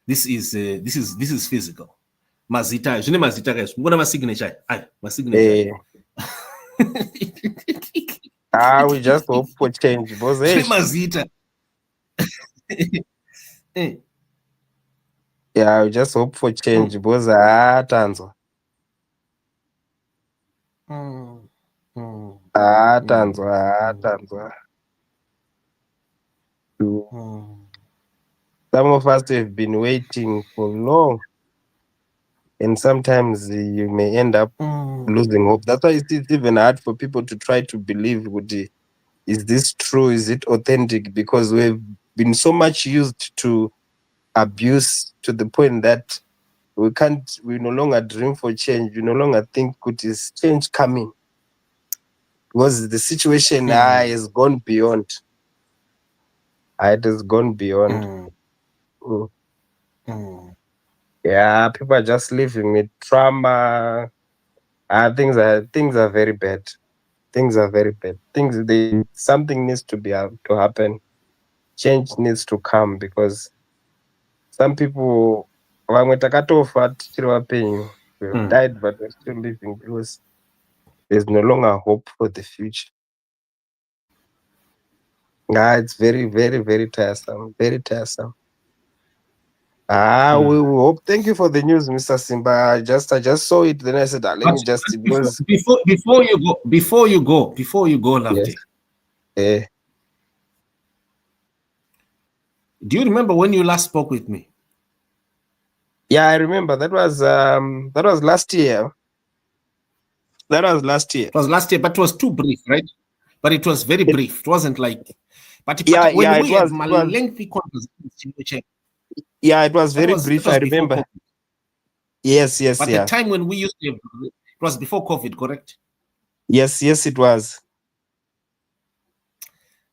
This is physical. Mazita, je ne mazita guys. Mbona ma signature? My signature. We just hope for change, boss. Mazita. Yeah, we just hope for change, boss. Tanzo. Tanzo. Some of us have been waiting for long, and sometimes you may end up losing hope. That's why it's even hard for people to try to believe, is this true? Is it authentic? Because we've been so much used to abuse to the point that we no longer dream for change. We no longer think is change coming, because the situation has gone beyond. It has gone beyond. Yeah, people are just living with trauma. Things are very bad. Things are very bad. Something needs to happen. Change needs to come, because some people we've died, but we're still living because there's no longer hope for the future. It's very, very, very tiresome. Very tiresome. We hope. Thank you for the news, Mr. Simba. I just saw it, then I said, let me just before you go, Love Day. Do you remember when you last spoke with me? Yeah, I remember. That was last year. It was last year, but it was too brief, right? But it was very brief. It wasn't like. But when we had a lengthy conversation. Yeah, it was very brief. I remember. Yes. But the time when we used to, it was before COVID, correct? Yes, it was.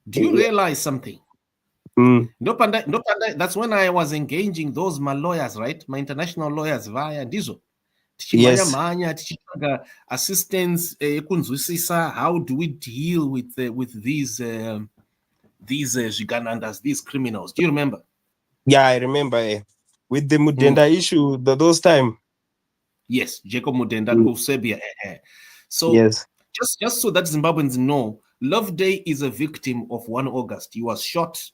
Do you realize something? That's when I was engaging those my lawyers, right? My international lawyers via Dizo. Yes. Assistance, how do we deal with these Ziganandas, these criminals? Do you remember? Yeah, I remember. With the Mudenda issue, those time. Yes, Jacob Mudenda, Serbia. So yes. Just so that Zimbabweans know, Love Day is a victim of 1 August. He was shot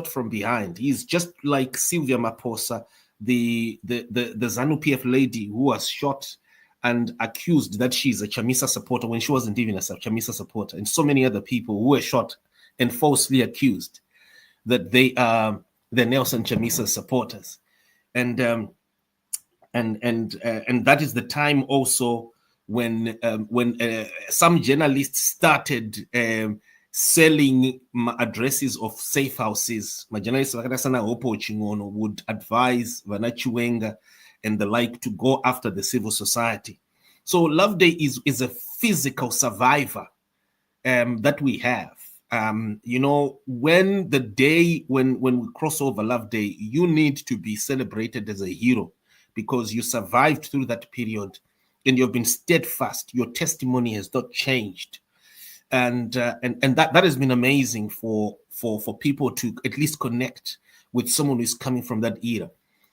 from behind. He's just like Sylvia Maposa, the ZANU-PF lady who was shot and accused that she's a Chamisa supporter when she wasn't even a Chamisa supporter, and so many other people who were shot and falsely accused that they are the Nelson Chamisa supporters, and that is the time also when some journalists started selling addresses of safe houses. My journalists would advise Vanachiwenga and the like to go after the civil society. So Love Day is a physical survivor that we have. When we cross over Love Day, you need to be celebrated as a hero because you survived through that period and you've been steadfast. Your testimony has not changed. And that has been amazing for people to at least connect with someone who's coming from that era.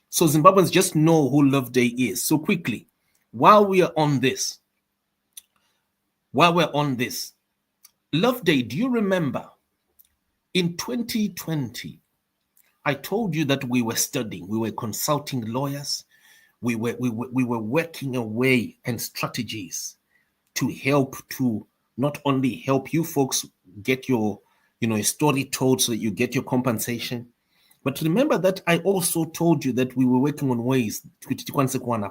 So Zimbabweans just know who Love Day is. So quickly, while we're on this, Love Day, do you remember in 2020, I told you that we were studying, we were consulting lawyers, we were working away and strategies to help to not only help you folks get your, a story told so that you get your compensation, but remember that I also told you that we were working on ways to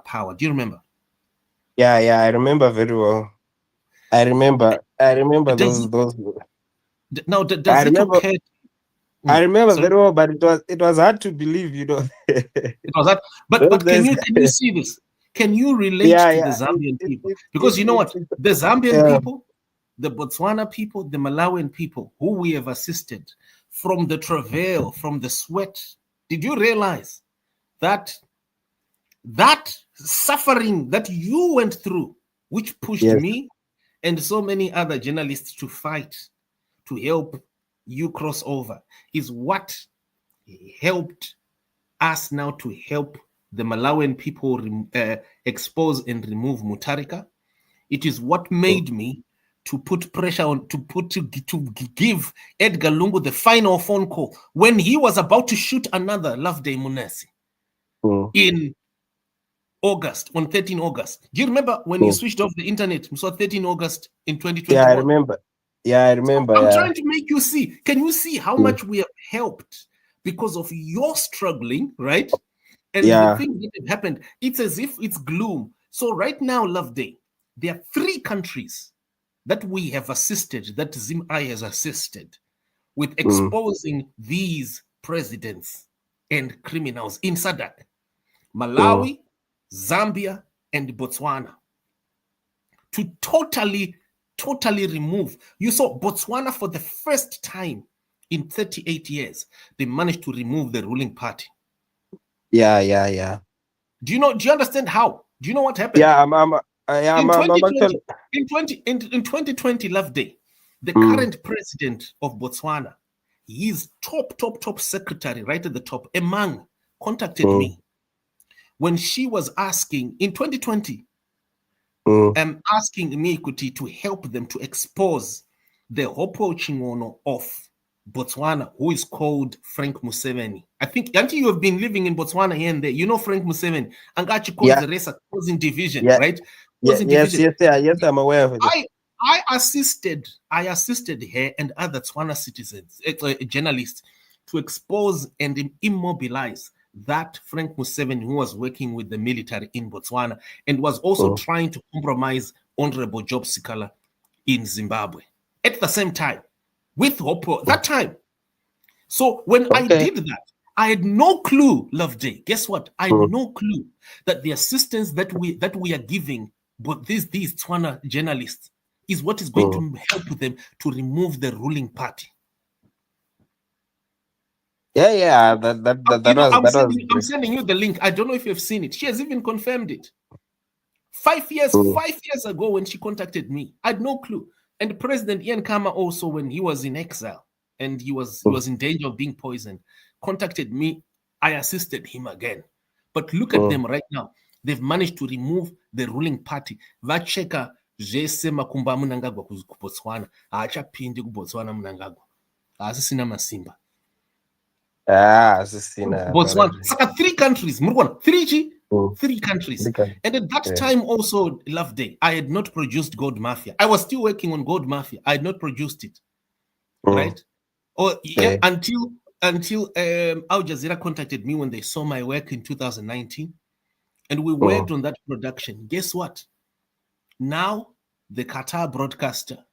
power. Do you remember? Yeah, I remember very well. I remember those. Now, does it occur? I remember very well, but it was hard to believe, you know. It was that. But can you see this? Can you relate to the Zambian people? Because you know what? The Zambian people, the Botswana people, the Malawian people who we have assisted from the travail, from the sweat. Did you realize that suffering that you went through, which pushed me and so many other journalists to fight, to help you cross over, is what helped us now to help the Malawian people expose and remove Mutharika. It is what made me to put pressure on, to give Edgar Lungu the final phone call when he was about to shoot another Loveday Munesi in August, on 13 August. Do you remember when you switched off the internet? We saw 13 August in 2021. Yeah, I remember. So I'm trying to make you see. Can you see how much we have helped because of your struggling, right? And the thing that had happened, it's as if it's gloom. So right now, Loveday, there are 3 countries that we have assisted, that ZimI has assisted with exposing these presidents and criminals in SADC. Malawi, Zambia, and Botswana. To totally remove. You saw Botswana for the first time in 38 years, they managed to remove the ruling party. Yeah. Do you understand how? Do you know what happened? In 2020, Loveday, the current president of Botswana, his top secretary, right at the top, Emang, contacted me when she was asking in 2020, asking me to help them to expose the Hopo Chingono of Botswana, who is called Frank Museveni. I think, until you have been living in Botswana here and there, you know Frank Museveni. Angachi calls the race a causing division, right? Yes, I'm aware of it. I assisted her and other Tswana citizens, journalists, to expose and immobilize that Frank Museveni, who was working with the military in Botswana and was also trying to compromise Honorable Job Sikala in Zimbabwe at the same time with Hopo that time. So when I did that, I had no clue, Loveday. Guess what? I had no clue that the assistance that we are giving, but these Tswana journalists, is what is going to help them to remove the ruling party. I'm sending you the link. I don't know if you've seen it. She has even confirmed it. 5 years ago when she contacted me, I had no clue. And President Ian Khama also, when he was in exile and he was in danger of being poisoned, contacted me. I assisted him again. But look at them right now. They've managed to remove the ruling party. Vacheka Jese Makumba Mnangagwa kuBotswana. Achapindi kuBotswana Mnangagwa. Asisina Masimba. Botswana. Saka 3 countries. Murwana. 3 countries. And at that time also, Loveday, I had not produced Gold Mafia. I was still working on Gold Mafia. I had not produced it. Right? Until Al Jazeera contacted me when they saw my work in 2019. And we worked on that production. Guess what? Now, the Qatar broadcaster,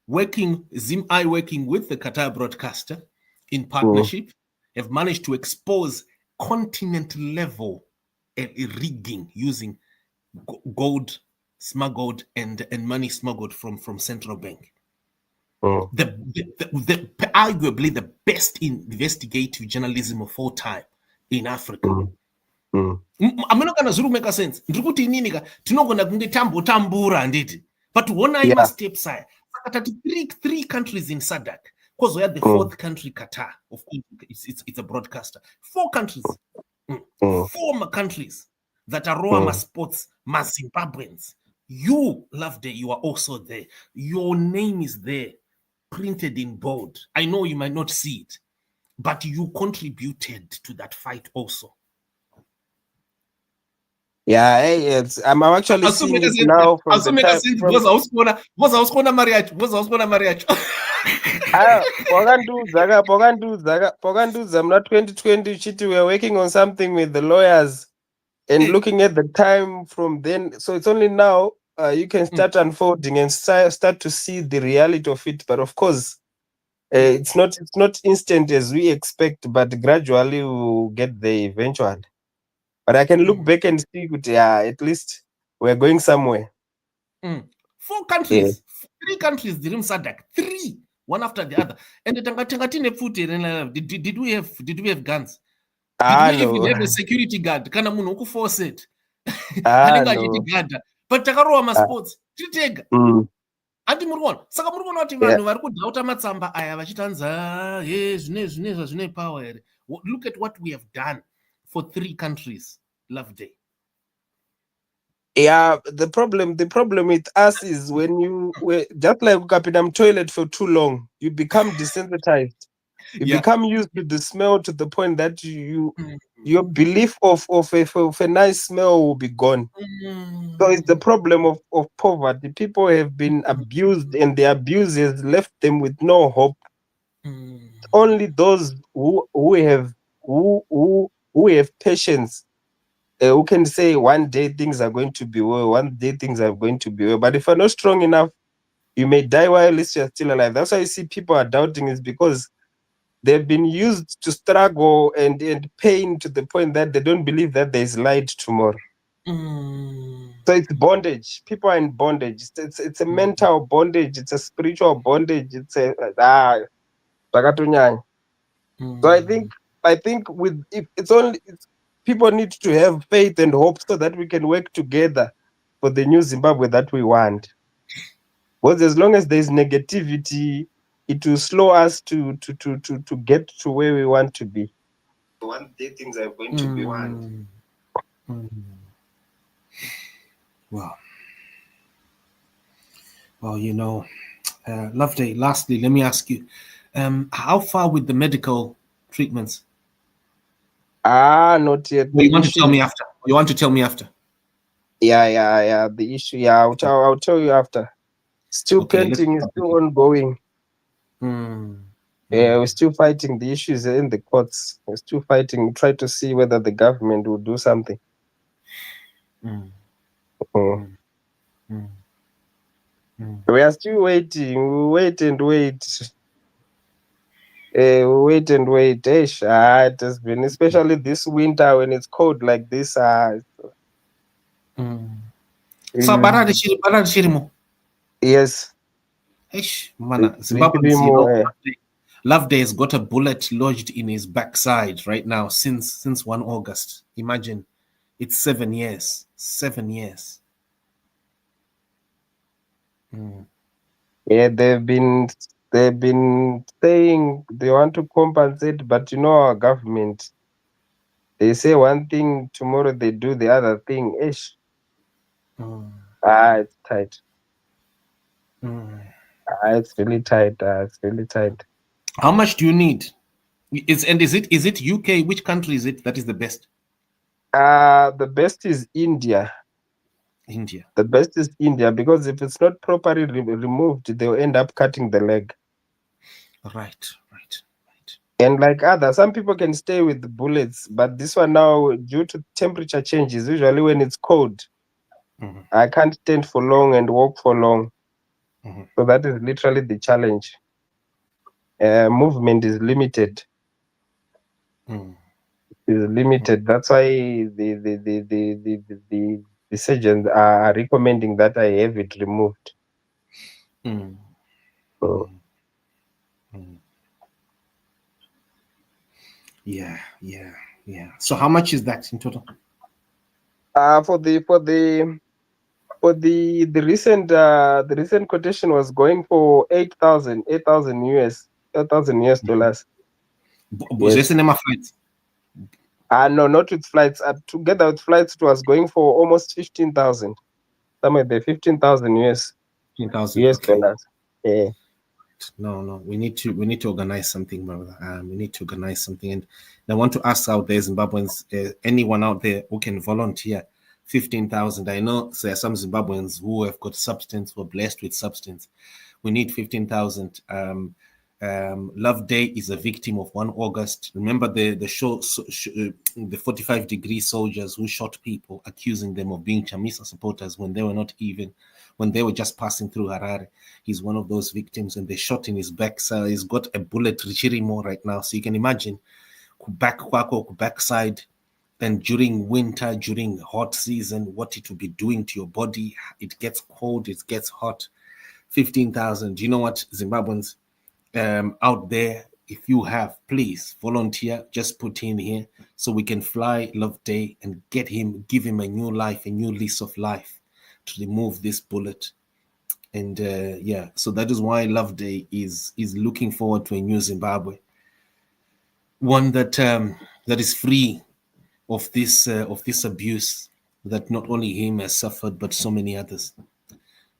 ZimI working with the Qatar broadcaster in partnership, have managed to expose continent-level rigging using gold smuggled and money smuggled from central bank. Arguably the best investigative journalism of all time in Africa. I'm not going to make a sense. But when I must step side, 3 countries in SADC, because we are the 4th country, Qatar. Of course, it's a broadcaster. 4 countries, 4 countries that are Roma sports, Zimbabweans. You, Loveday, you are also there. Your name is there, printed in bold. I know you might not see it, but you contributed to that fight also. I'm actually seeing it now from the time. I'm not 2020 chiti. We are working on something with the lawyers and looking at the time from then. So it's only now you can start unfolding and start to see the reality of it. But of course, It's not instant as we expect, but gradually we'll get there eventually. But I can look back and see, at least we're going somewhere. 4 countries, 3 countries, the Sadak, 3, one after the other. And the did we have guns? Did we even have a security guard? Kana munhu okuforce it. Anenge but takarowa sports titega. Andi murikuona saka murikuona kuti vanhu vari kudhauta matsamba aya vachitanza zvine power here. Look at what we have done for 3 countries. Love day. Yeah, the problem with us is when you just like ukapinda toilet for too long, you become desensitized. You become used to the smell to the point that your belief of a nice smell will be gone. So it's the problem of poverty. People have been abused, and the abuse has left them with no hope. Only those who have patience, who can say one day things are going to be well, one day things are going to be well. But if you're not strong enough, you may die while at least you're still alive. That's why you see people are doubting, is because they've been used to struggle and pain to the point that they don't believe that there's light tomorrow. So it's bondage. People are in bondage. It's a mental bondage. It's a spiritual bondage. It's a So I think with people need to have faith and hope so that we can work together for the new Zimbabwe that we want. Because as long as there's negativity, it will slow us to get to where we want to be. One day things are going to be one. Wow. Well, Loveday, lastly, let me ask you, how far with the medical treatments? Not yet. You want to tell me after? You want to tell me after? Yeah. The issue, I'll tell you after. Still pending, is still ongoing. Yeah, we're still fighting. The issues in the courts. We're still fighting. Try to see whether the government will do something. We are still waiting. We wait and wait. Wait and wait. It has been, especially this winter when it's cold like this. So yes. Zimbabwe, Loveday has got a bullet lodged in his backside right now since 1 August. Imagine, it's 7 years. 7 years. Yeah, they've been saying they want to compensate, but our government, they say one thing, tomorrow they do the other thing. It's tight. It's really tight. It's really tight. How much do you need? Is it UK? Which country is it that is the best? The best is India. The best is India, because if it's not properly removed, they'll end up cutting the leg. Right. And like some people can stay with the bullets, but this one now, due to temperature changes, usually when it's cold, I can't stand for long and walk for long. So that is literally the challenge. Movement is limited. That's why the surgeons are recommending that I have it removed. Yeah. So how much is that in total? For the recent quotation was going for $8,000 US dollars. Was this cinema flights? No, not with flights. Together with flights, it was going for almost 15,000. Somewhere there, 15,000 US dollars. Yeah. No. We need to organize something, brother. We need to organize something, and I want to ask out there, Zimbabweans, anyone out there who can volunteer 15,000. I know there are some Zimbabweans who have got substance, who are blessed with substance. We need 15,000. Loveday is a victim of 1 August. Remember the the 45-degree soldiers who shot people, accusing them of being Chamisa supporters when they were just passing through Harare. He's one of those victims, and they shot in his back. So he's got a bullet Richirimo right now. So you can imagine backside, and during winter, during hot season, what it will be doing to your body. It gets cold, it gets hot. 15,000. Do you know what, Zimbabweans out there, if you have, please volunteer, just put in here so we can fly Loveday and give him a new life, a new lease of life to remove this bullet. And so that is why Loveday is looking forward to a new Zimbabwe, one that is free of this abuse that not only him has suffered, but so many others.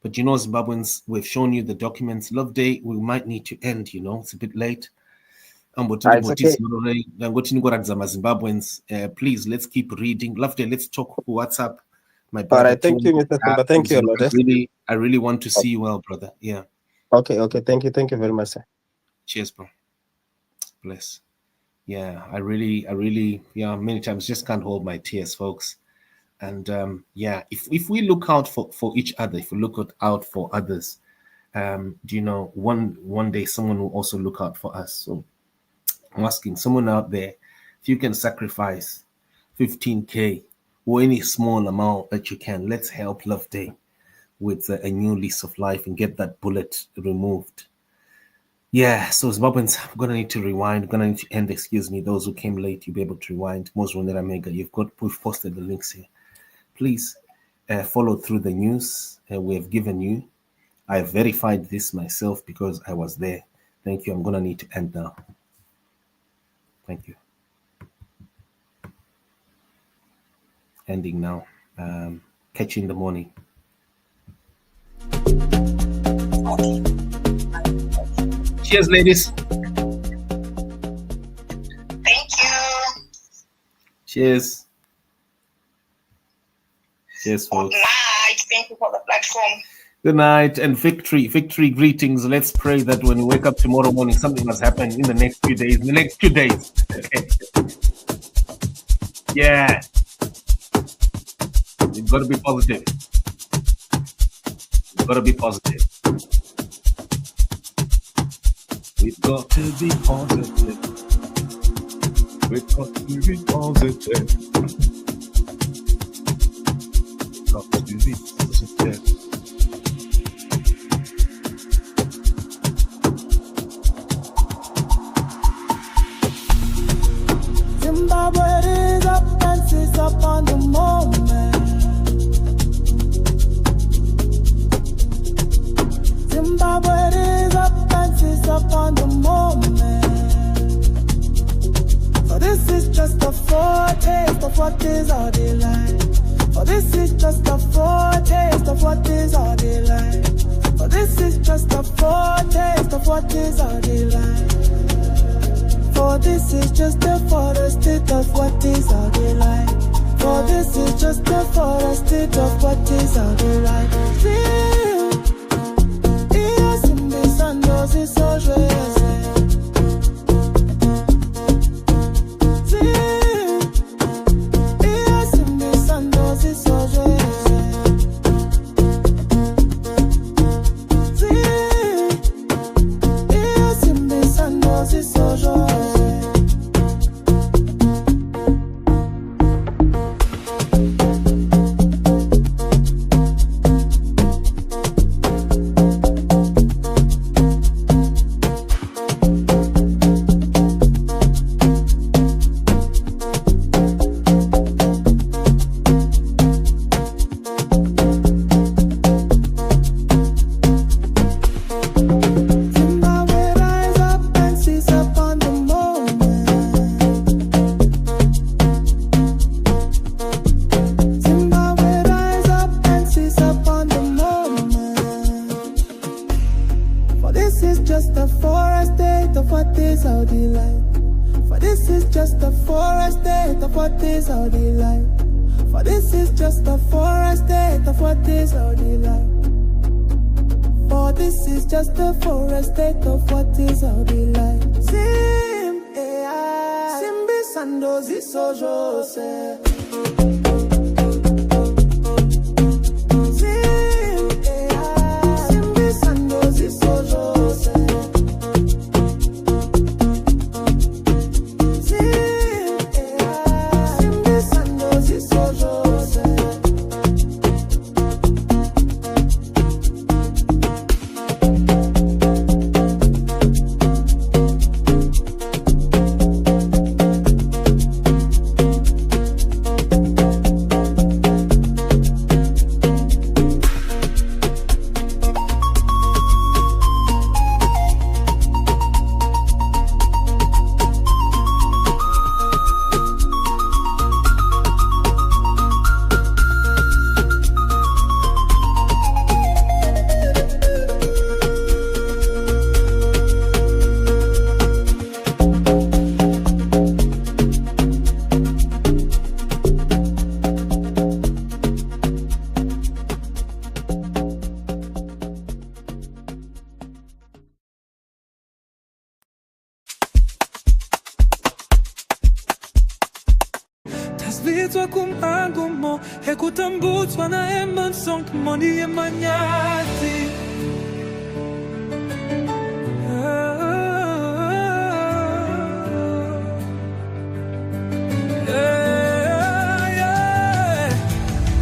But you know, Zimbabweans, we've shown you the documents. Loveday, we might need to end, you know, it's a bit late. It's okay. Zimbabweans, please, let's keep reading. Loveday, let's talk WhatsApp. My All brother, right, thank you, Mr. Simba. Thank you a lot. I really want to see you well, brother. Yeah. Okay, thank you very much, sir. Cheers, bro. Bless. Yeah, I really, many times just can't hold my tears, folks. And if we look out for each other, if we look out for others, do you know, one day someone will also look out for us. So I'm asking someone out there, if you can sacrifice 15K or any small amount that you can, let's help Loveday with a new lease of life and get that bullet removed. Yeah, so Zimbabweans, I'm going to need to rewind. I'm going to need to end, excuse me. Those who came late, you'll be able to rewind. We've posted the links here. Please follow through the news we have given you. I verified this myself because I was there. Thank you. I'm going to need to end now. Thank you. Ending now. Catch you in the morning. Cheers, ladies. Thank you. Cheers. Cheers, folks. Good night. Thank you for the platform. Good night and victory greetings. Let's pray that when we wake up tomorrow morning, something has happened in the next few days. Okay. Yeah. You've got to be positive. We've got to be positive. We've got to be positive. We've got to be positive. Got to be positive. Zimbabwe is up and sits up on the moment. Zimbabwe is up and sits up on the moment. So this is just a foretaste of what is our delight. For this is just a foretaste of what is our delight. For this is just a foretaste of what is our delight. For this is just a foretaste of what is our delight. For this is just a foretaste of what is our delight. For this is just the forest take of what is our delight. Simbi sandozi sojo se. Simbi sandozi sojo se. Simbi sandozi sojo se. Tasbitwa kumangumo hekutambutswa na emanson kumoni emanyati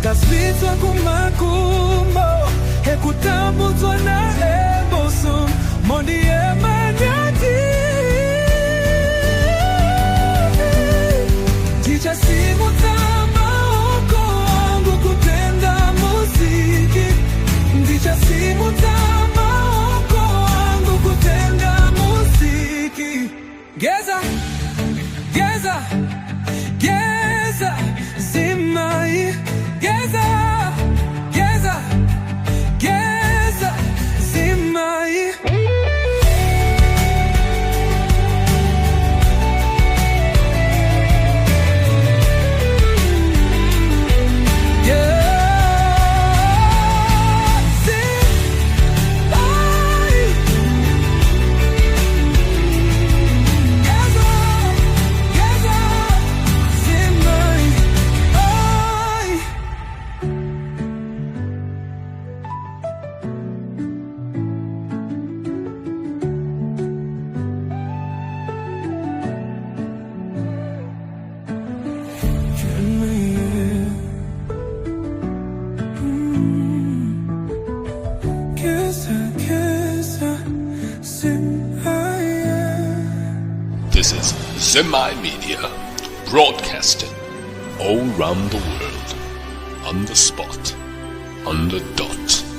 Tasbitwa kumangumo hekutambutswa na emanson kumoni emanyati Simutama oko wangu kutenda muziki. Ndicha simutama oko wangu kutenda muziki. Geza, geza, geza, simai. Geza, geza, geza, simai. This is Semi Media, broadcasting all round the world, on the spot, on the dot.